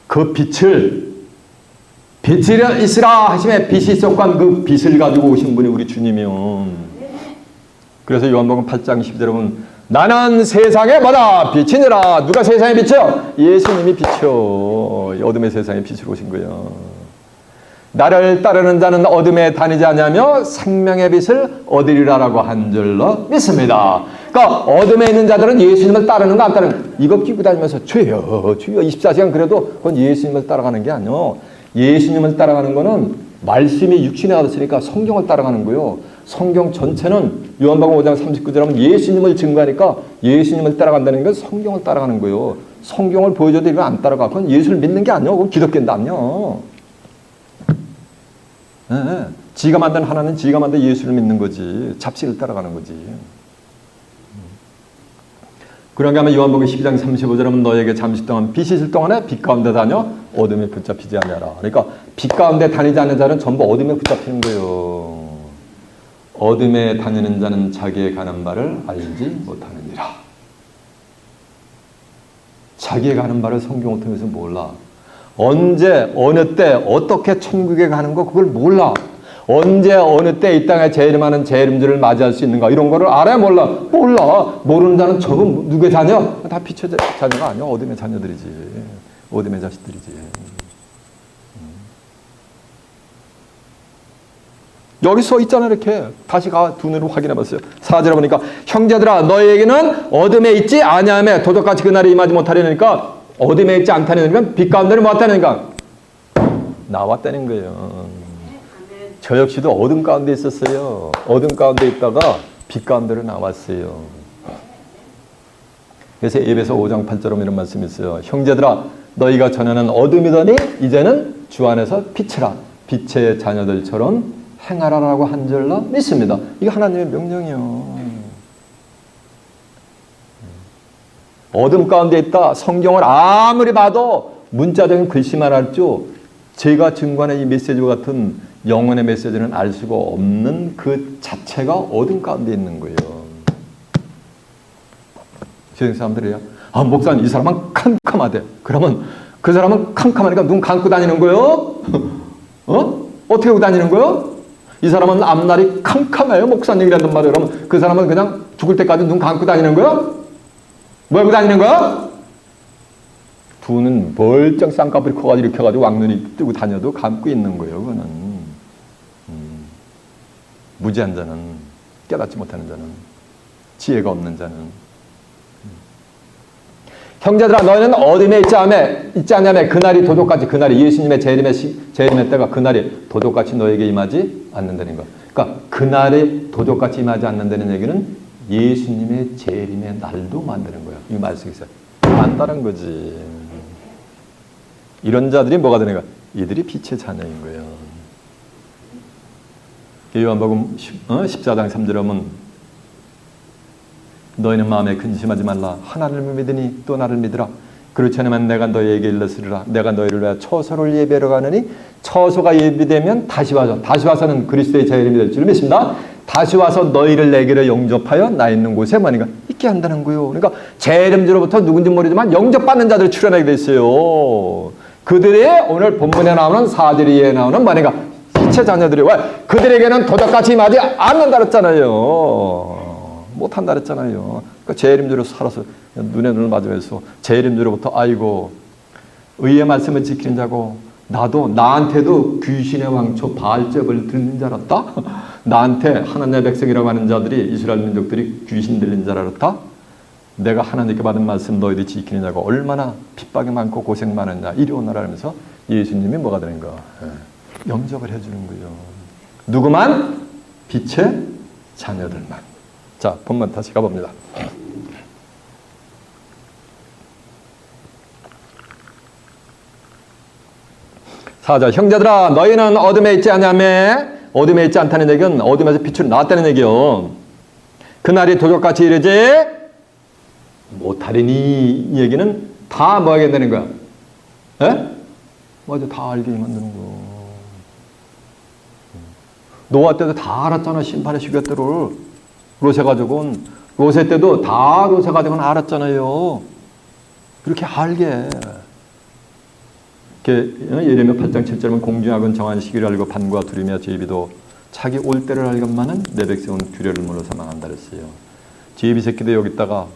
그 빛을 빛이 있으라 하심에 빛이 있었건 그 빛을 가지고 오신 분이 우리 주님이요. 그래서 요한복음 8장 10절에 보면 나는 세상의 뭐다? 빛이니라. 누가 세상의 빛이요? 예수님이 빛이요. 어둠의 세상에 빛으로 오신 거예요. 나를 따르는 자는 어둠에 다니지 않냐며 생명의 빛을 얻으리라라고 한 줄로 믿습니다. 그러니까 어둠에 있는 자들은 예수님을 따르는 거 안 따르는 거. 이거 끼고 다니면서 주여 24시간 그래도 그건 예수님을 따라가는 게 아니요. 예수님을 따라가는 거는 말씀이 육신에 와졌으니까 성경을 따라가는 거예요. 성경 전체는 요한복음 5장 39절 하면 예수님을 증거하니까 예수님을 따라간다는 건 성경을 따라가는 거예요. 성경을 보여줘도 이거 안 따라가. 그건 예수를 믿는 게 아니요. 그건 기독교인도 아니요. 네. 지가 만든 하나는 지가 만든 예수를 믿는 거지. 잡식을 따라가는 거지. 그런가 하면 요한복음 12장 35절 하면 너에게 잠시 동안 빛이 있을 동안에 빛 가운데 다녀 어둠에 붙잡히지 않으라. 그러니까 빛 가운데 다니지 않는 자는 전부 어둠에 붙잡히는 거예요. 어둠에 다니는 자는 자기의 가는 바를 알지 못하느니라. 자기의 가는 바를 성경을 통해서 몰라. 언제 어느 때 어떻게 천국에 가는 거 그걸 몰라. 언제 어느 때 이 땅에 재림하는 재림주를 맞이할 수 있는가 이런 거를 알아야 몰라. 모르는 자는 저건 누구의 자녀? 다 빛의 자녀가 아니야. 어둠의 자녀들이지. 어둠의 자식들이지. 여기 써 있잖아. 이렇게 다시 두 눈으로 확인해 봤어요. 4절에 보니까 형제들아 너희에게는 어둠에 있지 아니하며 도적같이 그날이 임하지 못하려니까 어둠에 있지 않다는 빛 가운데를 뭐 왔다니까 나왔다는 거예요. 저 역시도 어둠 가운데 있었어요. 어둠 가운데 있다가 빛 가운데로 나왔어요. 그래서 에베소 5장 8절에 이런 말씀이 있어요. 형제들아 너희가 전에는 어둠이더니 이제는 주 안에서 빛이라. 빛의 자녀들처럼 행하라라고 한 줄로 믿습니다. 이거 하나님의 명령이요. 어둠 가운데 있다. 성경을 아무리 봐도 문자적인 글씨만 할 줄 제가 증거하는 이 메시지와 같은 영혼의 메시지는 알 수가 없는 그 자체가 어둠 가운데 있는 거예요. 세상 사람들이야. 목사님 이 사람은 캄캄하대. 그러면 그 사람은 캄캄하니까 눈 감고 다니는 거예요? 어떻게 하고 다니는 거예요? 이 사람은 앞날이 캄캄해요. 목사님이라는 말이에요. 그러면 그 사람은 그냥 죽을 때까지 눈 감고 다니는 거예요? 뭐 하고 다니는 거야? 두 눈 멀쩡 쌍꺼풀이 커가지고 이렇게 해가지고 왕눈이 뜨고 다녀도 감고 있는 거예요. 그거는 무지한 자는, 깨닫지 못하는 자는, 지혜가 없는 자는. 형제들아 너희는 어둠에 있지 않냐며 그날이 도둑같이 그날이 예수님의 재림의 때가 그날이 도둑같이 너에게 임하지 않는다는 것. 그러니까 그날이 도둑같이 임하지 않는다는 얘기는 예수님의 재림의 날도 만드는 거예요. 이 말씀이 있어요. 안다는 거지. 이런 자들이 뭐가 되는가? 이들이 빛의 자녀인 거예요. 요한복음 14장 3절에 보면 너희는 마음에 근심하지 말라. 하나님을 믿으니 또 나를 믿으라. 그렇지 않으면 내가 너희에게 일러쓰리라. 내가 너희를 위하여 처소를 예배하러 가느니 처소가 예비되면 다시 와서는 그리스도의 재림이 될 줄 믿습니다. 다시 와서 너희를 내게로 영접하여 나 있는 곳에 뭐니까 있게 한다는 거예요. 그러니까 재림주로부터 누군지 모르지만 영접받는 자들이 출현하게 돼 있어요. 그들이 오늘 본문에 나오는 4절 이에 나오는 뭐니까 빛의 자녀들이 왜 그들에게는 도적같이 임하지 않는다 그랬잖아요. 못한다 그랬잖아요. 그러니까 재림주로 살아서 눈에 눈을 마주해서 제 이름으로부터 아이고 의의 말씀을 지키는 자고 나한테도 귀신의 왕초 바알잽을 들린 줄 알았다? 나한테 하나님의 백성이라고 하는 자들이 이스라엘 민족들이 귀신 들린 줄 알았다? 내가 하나님께 받은 말씀 너희들이 지키는 자고 얼마나 핍박이 많고 고생 많았냐 이리 오너라 하면서 예수님이 뭐가 되는 거야? 영접을 해주는 거예요. 누구만? 빛의 자녀들만. 자, 본문 다시 가봅니다. 4절 형제들아 너희는 어둠에 있지 않냐며 어둠에 있지 않다는 얘기는 어둠에서 빛으로 나왔다는 얘기요. 그날이 도적같이 이르지 못하리니 이 얘기는 다 뭐 하게 되는 거야? 에? 맞아, 다 알게 만드는 거. 노아 때도 다 알았잖아. 심판의 시계 때를 롯의 가족은 롯의 때도 다 롯의 가족은 알았잖아요. 그렇게 알게. 예레미야 8장 7절은 공중학은 정한 시기를 알고 반과 두리며 제비도 자기 올 때를 알건만은 내 백성은 규례를 몰라서 망한다 그랬어요. 제비 새끼도 여기다가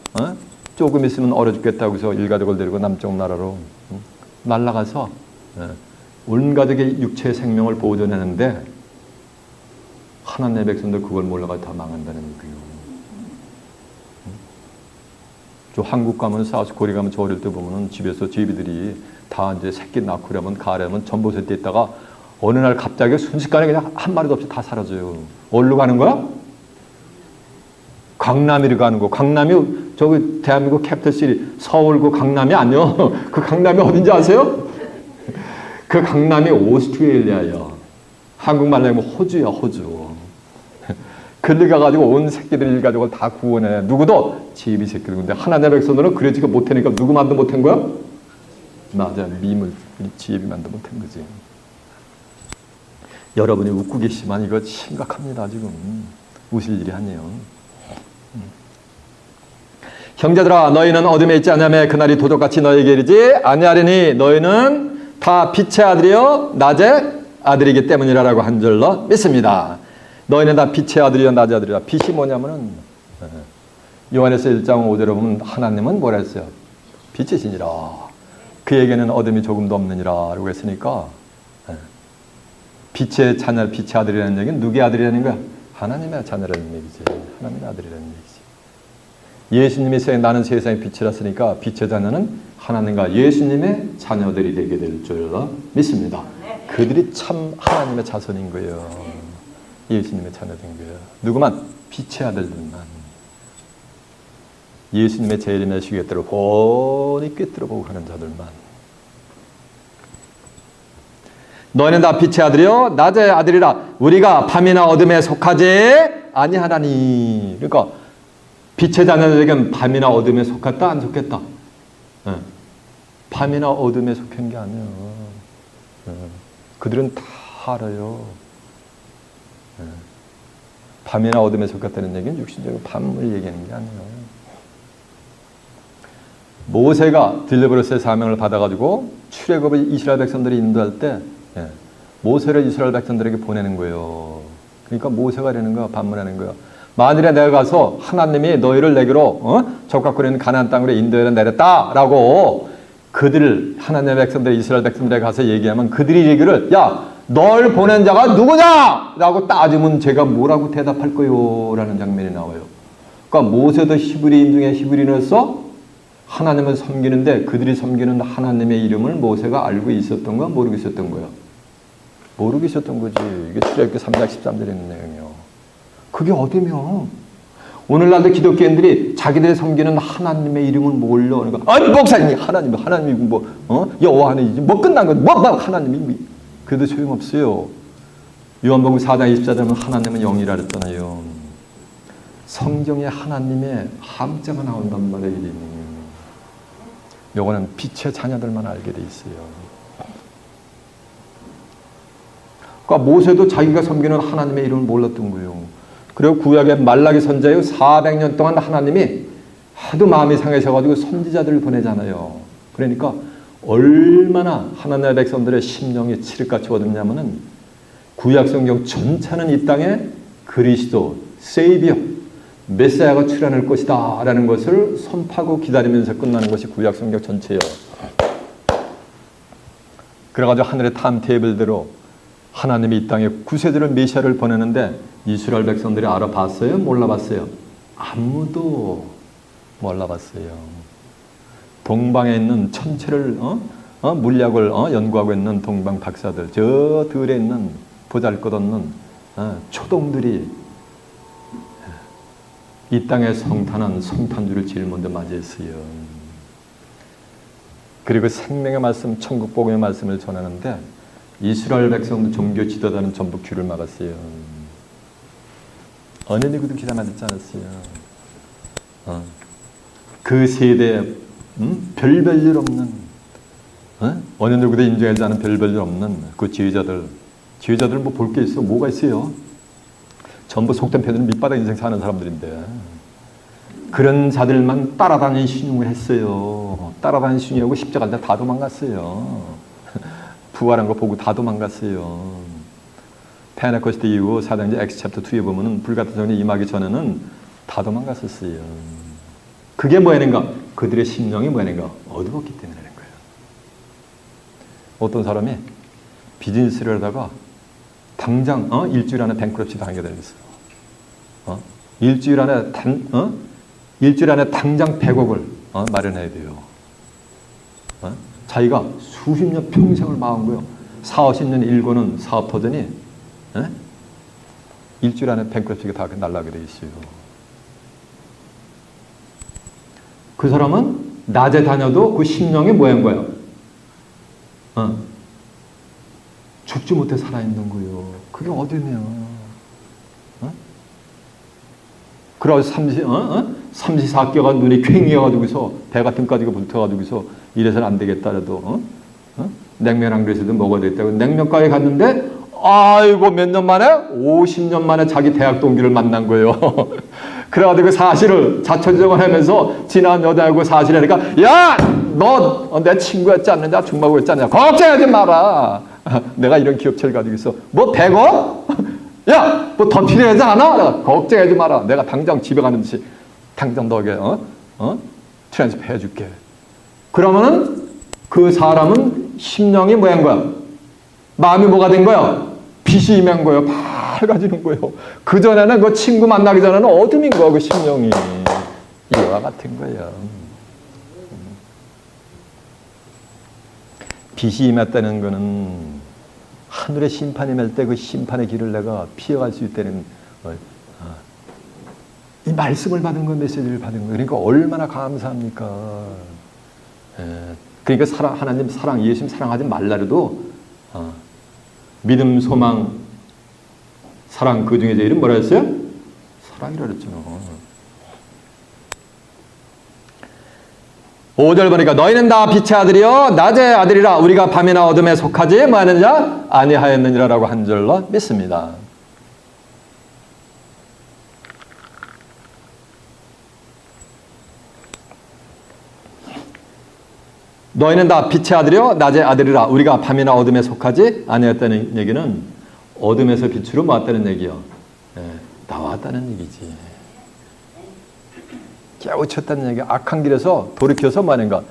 조금 있으면 얼어 죽겠다고 해서 일가족을 데리고 남쪽 나라로 날아가서 온 가족의 육체의 생명을 보존했는데 하나님의 백성들 그걸 몰라가 다 망한다는 거예요. 저 한국 가면 사우스코리아 가면 저 어릴 때 보면은 집에서 제비들이 다 이제 새끼 낳고 그러면 가려면 전봇에 때 있다가 어느 날 갑자기 순식간에 그냥 한 마리도 없이 다 사라져요. 어디로 가는 거야? 강남이로 가는 거. 강남이 저기 대한민국 캐피털시티 서울 그 강남이 아니요. 그 강남이 어딘지 아세요? 그 강남이 오스트레일리아야. 한국말로 하면 호주야, 호주. 그리 가가지고 온 새끼들 일가족을 다 구원해. 누구도 제비 새끼들. 근데 하나님의 백성들은 그러지가 못하니까 누구 만도 못한 거야? 맞아, 미물 제비만도 못한 거지. 여러분이 웃고 계시지만 이거 심각합니다. 지금 웃을 일이 아니에요. 형제들아 너희는 어둠에 있지 않냐며 그날이 도적같이 너희에게 이르지 아니하리니 너희는 다 빛의 아들이요 낮의 아들이기 때문이라고 한 줄로 믿습니다. 너희는 다 빛의 아들이요 낮의 아들이라. 빛이 뭐냐면은 요한에서 1장 5절에 보면 하나님은 뭐라 했어요? 빛이시니라. 그에게는 어둠이 조금도 없느니라 라고 했으니까 빛의 자녀, 빛의 아들이라는 얘기는 누구의 아들이라는 거야? 하나님의 자녀라는 얘기지. 하나님의 아들이라는 얘기지. 예수님이 나는 세상의 빛이랐으니까 빛의 자녀는 하나님과 예수님의 자녀들이 되게 될 줄로 믿습니다. 그들이 참 하나님의 자손인 거예요. 예수님의 자녀된 거예요. 누구만? 빛의 아들들만. 예수님의 재림의 시계대로 훤히 꿰뚫어보고 가는 자들만. 너희는 다 빛의 아들이요 낮의 아들이라. 우리가 밤이나 어둠에 속하지 아니하나니. 그러니까 빛의 자녀들에게는 밤이나 어둠에 속했다 안 속했다? 밤이나 어둠에 속한 게 아니에요. 그들은 다 알아요. 밤이나 어둠에 속했다는 얘기는 육신적으로 밤을 얘기하는 게 아니에요. 모세가 딜리버러스의 사명을 받아가지고 출애굽을 이스라엘 백성들이 인도할 때 모세를 이스라엘 백성들에게 보내는 거예요. 그러니까 모세가 되는 거야. 반문하는 거야. 만일에 내가 가서 하나님이 너희를 내게로 적각거리는 있는 가나안 땅으로 인도에 내렸다라고 그들을 하나님의 백성들 이스라엘 백성들에게 가서 얘기하면 그들이 얘기를 야 널 보낸 자가 누구냐? 라고 따지면 제가 뭐라고 대답할 거요? 라는 장면이 나와요. 그러니까 모세도 히브리인 중에 히브리인으로서 하나님을 섬기는데 그들이 섬기는 하나님의 이름을 모세가 알고 있었던 거야? 모르고 있었던 거야? 모르고 있었던 거지. 이게 출애굽기 3장 13절에 있는 내용이에요. 그게 어디며? 오늘날도 기독교인들이 자기들이 섬기는 하나님의 이름을 몰라. 그러니까 아니 목사님 하나님이 뭐 여호와 하나님이지 뭐 끝난 거 뭐 하나님이 그래도 소용없어요. 요한복음 4장 24절은 하나님은 영이라 그랬잖아요. 성경에 하나님의 함자가 나온단 말이에요. 요거는 빛의 자녀들만 알게 돼 있어요. 그러니까 모세도 자기가 섬기는 하나님의 이름을 몰랐던 거예요. 그리고 구약의 말라기 선지자요 400년 동안 하나님이 하도 마음이 상하셔가지고 선지자들을 보내잖아요. 그러니까 얼마나 하나님의 백성들의 심령이 칠흑같이 어둡냐면은 구약 성경 전체는 이 땅에 그리스도, 세이비어, 메시아가 출현할 것이다 라는 것을 선포하고 기다리면서 끝나는 것이 구약 성경 전체예요. 그래가지고 하늘의 타임테이블대로 하나님이 이 땅에 구세주를 메시아를 보내는데 이스라엘 백성들이 알아봤어요? 몰라봤어요? 아무도 몰라봤어요. 동방에 있는 천체를 물리학을 연구하고 있는 동방 박사들, 저 들에 있는 보잘것없는 초동들이 이 땅에 성탄한 성탄주를 제일 먼저 맞이했어요. 그리고 생명의 말씀, 천국 복음의 말씀을 전하는데 이스라엘 백성들 종교 지도자는 전부 귀를 막았어요. 어느 누구도 귀를 막지 않았어요. 그 세대에 별별 없는 어느 누구도 인정하지 않은 별별 없는 그 지휘자들 뭐 볼 게 있어? 뭐가 있어요? 전부 속된 패들은 밑바닥 인생 사는 사람들인데 그런 자들만 따라다니는 신용을 했어요. 따라다니는 신용하고 십자가를 다 도망갔어요. 부활한 거 보고 다 도망갔어요. 페네코스테 이후 사도행전 Acts chapter 2에 보면은 불같은 성령이 임하기 전에는 다 도망갔었어요. 그게 뭐였는가? 그들의 심령이 뭐였는가? 어두웠기 때문이라는 거예요. 어떤 사람이 비즈니스를 하다가 당장 일주일 안에 뱅크럽시 당하게 되겠어요. 일주일 안에 당장 100억을 마련해야 돼요. 자기가 수십 년 평생을 막은 거예요. 40년 일궈는 사업 터전이 일주일 안에 뱅크럽시가 다 날라가게 돼 있어요. 그 사람은 낮에 다녀도 그 심령이 뭐인 거예요? 죽지 못해 살아있는 거예요. 그게 어디냐? 그래서 삼시사교가 눈이 퀭이어가지고서 배가 등까지가 붙어가지고서 이래서는 안 되겠다라도 냉면 한 그릇이라도 먹어야 되겠다고 냉면가게 갔는데 아이고 몇 년 만에 50년 만에 자기 대학 동기를 만난 거예요. 그래가지고 사실을 자초지종을 하면서 지난 여자하고 사실이니까 야! 너 내 친구였지 않느냐? 중마고였지 않느냐? 걱정하지 마라. 내가 이런 기업체를 가지고 있어. 뭐 100억? 야! 뭐 더 필요하지 않아? 걱정하지 마라. 내가 당장 집에 가는 듯이 당장 너에게 트랜스퍼 해줄게. 그러면은 그 사람은 심령이 뭐한 거야? 마음이 뭐가 된 거야? 빛이 임한 거예요. 밝아지는 거예요. 그전에는 그 친구 만나기 전에는 어둠인 거야. 그 심령이. 이와 같은 거예요. 빛이 임했다는 거는 하늘의 심판이 임할 때 그 심판의 길을 내가 피해갈 수 있다는 이 말씀을 받은 거, 메시지를 받은 거. 그러니까 얼마나 감사합니까? 그러니까 하나님 사랑, 예수님 사랑하지 말라래도 믿음, 소망, 사랑 그 중에 제일은 뭐라 했어요? 사랑이라 그랬잖아. 5절 보니까 너희는 다 빛의 아들이요 낮의 아들이라 우리가 밤이나 어둠에 속하지 뭐 하느냐? 아니하였느니라라고 한 절로 믿습니다. 너희는 다 빛의 아들이요 낮의 아들이라 우리가 밤이나 어둠에 속하지 아니하였다는 얘기는 어둠에서 빛으로 모았다는 얘기요. 나왔다는 얘기지. 깨우쳤다는 얘기. 악한 길에서 돌이켜서 뭐하는가?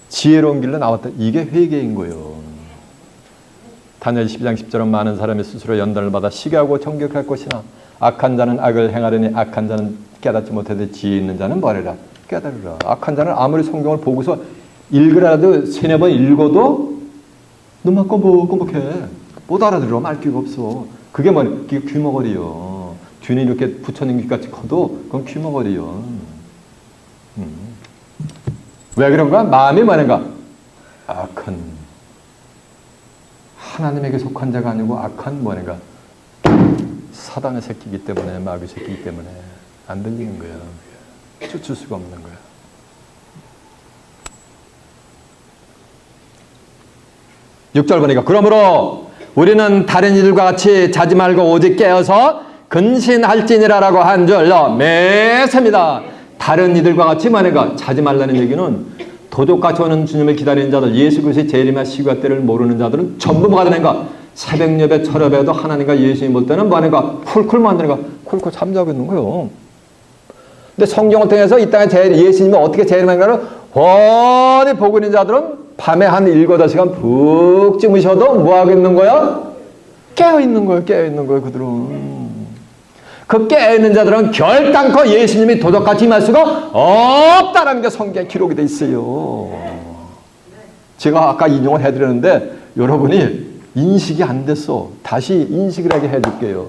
지혜로운 길로 나왔다. 이게 회개인 거예요. 다니엘 12장 10절은 많은 사람이 스스로 연단을 받아 시기하고 정결할 것이나 악한 자는 악을 행하려니 악한 자는 깨닫지 못하되 지혜 있는 자는 뭐하리라? 깨달으라. 악한 자는 아무리 성경을 보고서 읽으라도 세네 번 읽어도 눈만 껌뻑껌뻑해. 못 알아들어. 말귀가 없어. 그게 뭐냐? 그게 귀머거리요. 균이 이렇게 붙여진 귀같이 커도 그건 귀머거리요. 왜 그런가? 마음이 뭐는가? 악한 하나님에게 속한 자가 아니고 악한 뭐는가? 사단의 새끼이기 때문에 마귀 새끼이기 때문에 안 들리는 거야. 쫓을 수가 없는 거야. (6절) 보니까 그러므로 우리는 다른 이들과 같이 자지 말고 오직 깨어서 근신할지니라라고 한 줄로 매섭니다. 다른 이들과 같이 말해가 자지 말라는 얘기는 도적같이 오는 주님을 기다리는 자들, 예수 그리스도의 재림의 시기와 때를 모르는 자들은 전부 뭐가 되는가? 새벽 예배, 철야배도 하나님과 예수님 볼 때는 뭐하는가? 쿨쿨 만드는가? 쿨쿨 잠자고 있는 거예요. 근데 성경을 통해서 이 땅에 예수님이 어떻게 재림한가를 훤히 보고 있는 자들은 밤에 한 7-8시간 푹 주무셔도 뭐 하고 있는 거야? 깨어있는 거예요. 깨어있는 거예요. 그들은. 그 깨어있는 자들은 결단코 예수님이 도적같이 임할 수가 없다라는 게 성경에 기록이 돼 있어요. 제가 아까 인용을 해드렸는데 여러분이 인식이 안 됐어. 다시 인식을 하게 해줄게요.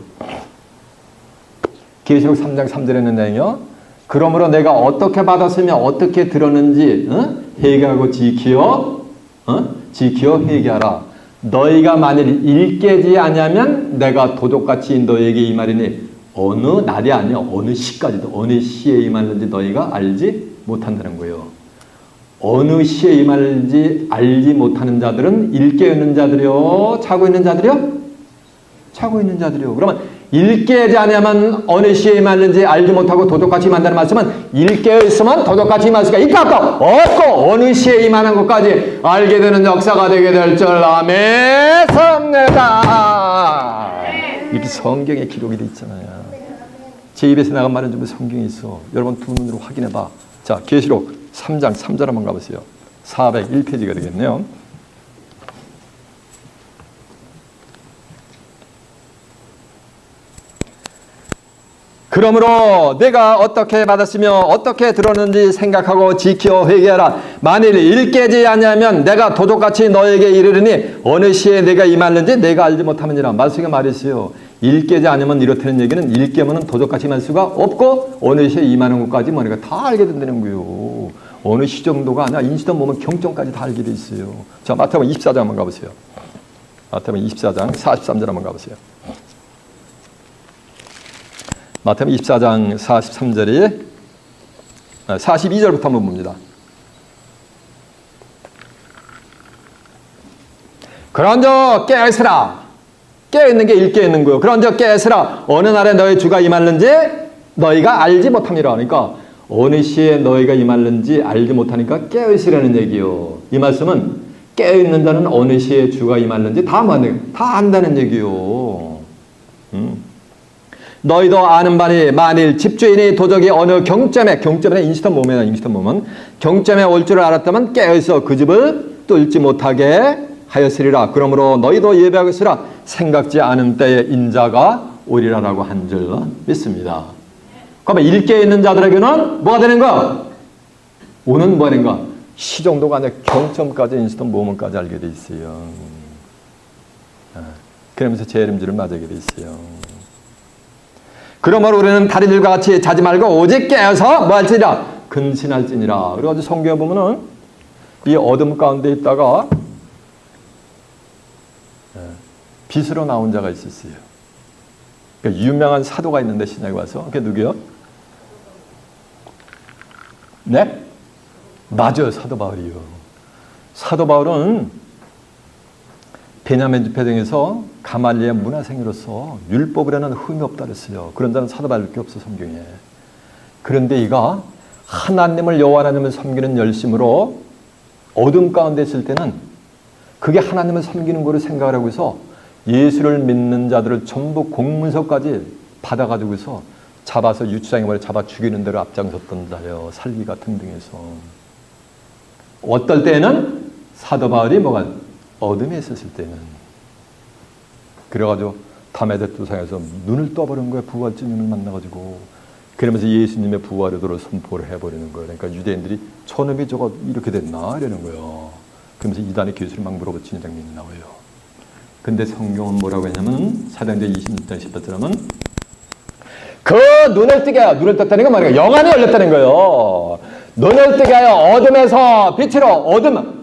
계시록 3장 3절에 있는 내용이요. 그러므로 내가 어떻게 받았으며 어떻게 들었는지 회개하고 지키어 회개하라. 너희가 만일 일깨지 아니하면 내가 도둑같이 너희에게 임하리니 어느 날이 아니야 어느 시까지도 어느 시에 임하는지 너희가 알지 못한다는 거예요. 어느 시에 임할지 알지 못하는 자들은 일깨우는 자들이요 자고 있는 자들이요? 자고 있는 자들이요. 그러면 일깨지 아니하면 어느 시에 임하는지 알지 못하고 도둑같이 임한다는 말씀은 일깨어 있으면 도둑같이 임할 수가 있다 없고 어느 시에 임하는 것까지 알게 되는 역사가 되게 될 줄 아멘습니다. 이렇게 성경에 기록이 돼 있잖아요. 제 입에서 나간 말은 좀 성경에 있어. 여러분 두 눈으로 확인해 봐. 자, 계시록 3장 3절 한번 가보세요. 401페이지가 되겠네요. 그러므로 내가 어떻게 받았으며 어떻게 들었는지 생각하고 지켜 회개하라. 만일 일깨지 아니하면 내가 도둑같이 너에게 이르르니 어느 시에 내가 임하는지 내가 알지 못함이니라. 말씀이 말했어요. 일깨지 않으면 이렇다는 얘기는 일깨면 도둑같이 임할 수가 없고 어느 시에 임하는 것까지 뭐니까 다 알게 된다는 거예요. 어느 시 정도가 아니라 인시도 보면 경전까지 다 알게 돼 있어요. 자, 마태복음 24장 한번 가보세요. 마태복음 24장 43절 한번 가보세요. 마태복음 24장 43절이 42절부터 한번 봅니다. 그런저 깨어있으라. 깨어있는 게 일깨어있는 거예요. 그런저 깨어있으라. 어느 날에 너희 주가 임하는지 너희가 알지 못함이라. 그러니까 어느 시에 너희가 임하는지 알지 못하니까 깨어있으라는 얘기요. 이 말씀은 깨어있는 자는 어느 시에 주가 임하는지 다 안다는 얘기요. 너희도 아는 바니 만일 집주인이 도적이 어느 경점에 인시던 몸은 경점에 올 줄을 알았다면 깨어있어 그 집을 뚫지 못하게 하였으리라. 그러므로 너희도 예배하고 있으라. 생각지 않은 때에 인자가 오리라라고 한 줄 믿습니다. 그러면 일깨 있는 자들에게는 뭐가 되는 거야? 오는 뭐가 되는가? 시 정도가 아니라 경점까지 인시던 몸은까지 알게 돼 있어요. 그러면서 재림주를 맞게 돼 있어요. 그러므로 우리는 다리들과 같이 자지 말고 오직 깨어서 뭐 할지니라? 근신할지니라. 그래가지고 성경에 보면은 이 어둠 가운데 있다가 빛으로 나온 자가 있었어요. 그러니까 유명한 사도가 있는데 신약에 와서 그게 누구요? 네? 맞아요. 사도 바울이요. 사도 바울은 베냐민 집회당에서 가말리엘 문화생으로서 율법이라는 흠이 없다 그랬어요. 그런 자는 사도 바울밖에 없어 성경에. 그런데 이가 하나님을 여호와 하나님을 섬기는 열심으로 어둠 가운데 있을 때는 그게 하나님을 섬기는 거로 생각을 하고 해서 예수를 믿는 자들을 전부 공문서까지 받아가지고서 잡아서 유치장에 버려 잡아 죽이는 대로 앞장섰던 자예요. 살기가 등등해서. 어떨 때는 사도 바울이 뭐가 어둠에 있었을 때는 그래가지고 담에대 두상에서 눈을 떠버린 거예요. 부활주님을 만나가지고. 그러면서 예수님의 부활의 도를 선포를 해버리는 거예요. 그러니까 유대인들이 저놈이 저거 이렇게 됐나 이러는 거예요. 그러면서 이단의 교수를 막 물어붙이는 장면이 나와요. 근데 성경은 뭐라고 했냐면 사도행전 26장 18절은 그 눈을 뜨게 하여, 눈을 떴다는 건 뭐예요? 영안이 열렸다는 거예요. 눈을 뜨게 하여 어둠에서 빛으로 어둠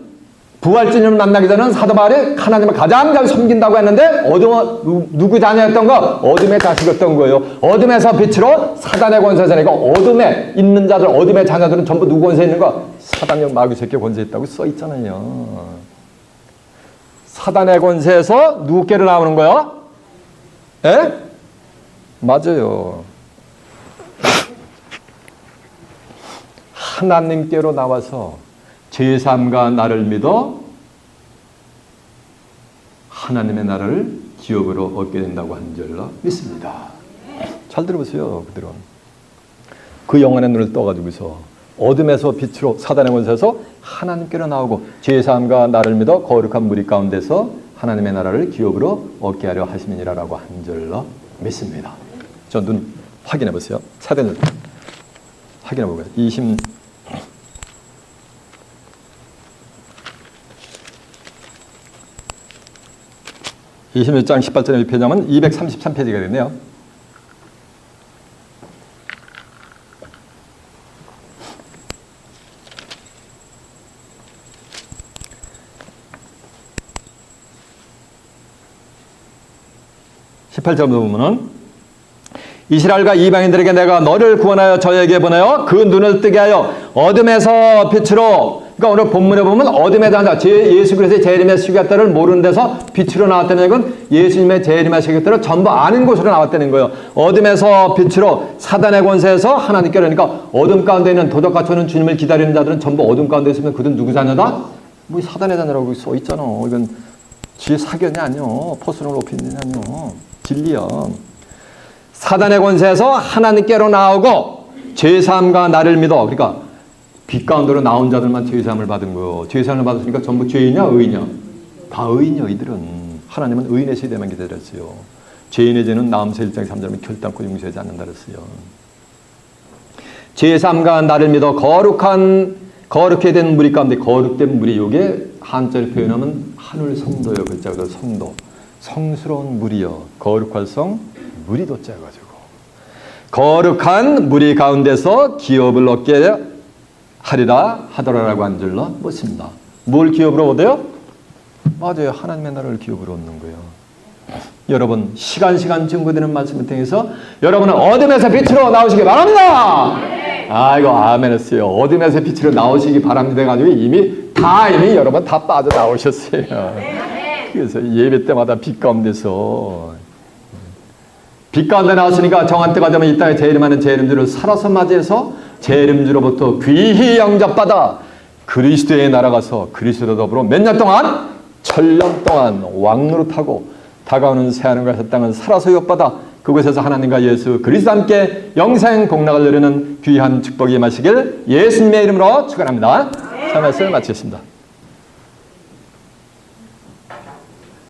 부활주님을 만나기 전에는 사도 바울이 하나님을 가장 잘 섬긴다고 했는데 어둠은 누구 자녀였던 거? 어둠의 자식이었던 거예요. 어둠에서 빛으로 사단의 권세에서 내가 어둠에 있는 자들, 어둠의 자녀들은 전부 누구 권세에 있는 거? 사단의 마귀 새끼 권세에 있다고 써 있잖아요. 사단의 권세에서 누구께로 나오는 거야? 에? 맞아요. 하나님께로 나와서 제3가 나를 믿어 하나님의 나라를 기업으로 얻게 된다고 한 줄로 믿습니다. 잘 들어보세요. 그들은 그 영안의 눈을 떠가지고서 어둠에서 빛으로 사단의 권세에서 하나님께로 나오고 죄의 사함과 나를 믿어 거룩한 무리 가운데서 하나님의 나라를 기업으로 얻게 하려 하심이니라라고 한 줄로 믿습니다. 저 눈 확인해 보세요. 차대 눈 확인해 보고요. 26장 18절의 표정은 233페이지가 되네요. 보면은 이스라엘과 이방인들에게 내가 너를 구원하여 저에게 보내어 그 눈을 뜨게 하여 어둠에서 빛으로, 그러니까 오늘 본문에 보면 어둠에 대한 예수 그리스도의 재림의 시기를 모르는 데서 빛으로 나왔다는 것은 예수님의 재림의 시기를 전부 아는 곳으로 나왔다는 거예요. 어둠에서 빛으로 사단의 권세에서 하나님께, 그러니까 어둠 가운데 있는 도덕과 초는 주님을 기다리는 자들은 전부 어둠 가운데 있으면 그들은 누구 자녀다? 뭐 사단의 자녀라고 써 있잖아. 이건 지혜 사견이 아니요, 포스를 높이는 게 아니요, 진리야. 사단의 권세에서 하나님께로 나오고 죄사함과 나를 믿어, 그러니까 빛 가운데로 나온 자들만 죄사함을 받은 거예요. 죄사함을 받았으니까 전부 죄인이냐 의인이냐? 다 의인이요. 이들은 하나님은 의인의 세대만 기다렸어요. 죄인의 죄는 나음서 1장 3절은 결단코 용서하지 않는다 그랬어요. 죄사함과 나를 믿어 거룩하게 된 무리 가운데, 거룩된 무리, 요게 한자를 표현하면 하늘 성도요. 글자가 성도, 성스러운 무리요. 거룩할 성, 무리도 짜가지고 거룩한 무리 가운데서 기업을 얻게 하리라 하더라라고 한 줄로 묻습니다. 뭘 기업으로 얻어요? 맞아요. 하나님의 나라를 기업으로 얻는 거예요. 여러분, 시간 증거되는 말씀을 통해서 여러분은 어둠에서 빛으로 나오시기 바랍니다. 아이고, 아멘 했어요. 어둠에서 빛으로 나오시기 바랍니다 해가지고 이미 여러분 다 빠져나오셨어요. 그래서 예배 때마다 빛 가운데서, 빛 가운데 나왔으니까 정한 때가 되면 이 땅에 재림하는 재림주를 살아서 맞이해서 재림주로부터 귀히 영접받아 그리스도의 나라 가서 그리스도로 더불어 몇 년 동안? 1000년 동안 왕노릇하고 다가오는 새하늘과 새 땅은 살아서 유업받아 그곳에서 하나님과 예수 그리스도와 함께 영생 복락을 누리는 귀한 축복이 임하시길 예수님의 이름으로 축원합니다. 자, 말씀을 마치겠습니다.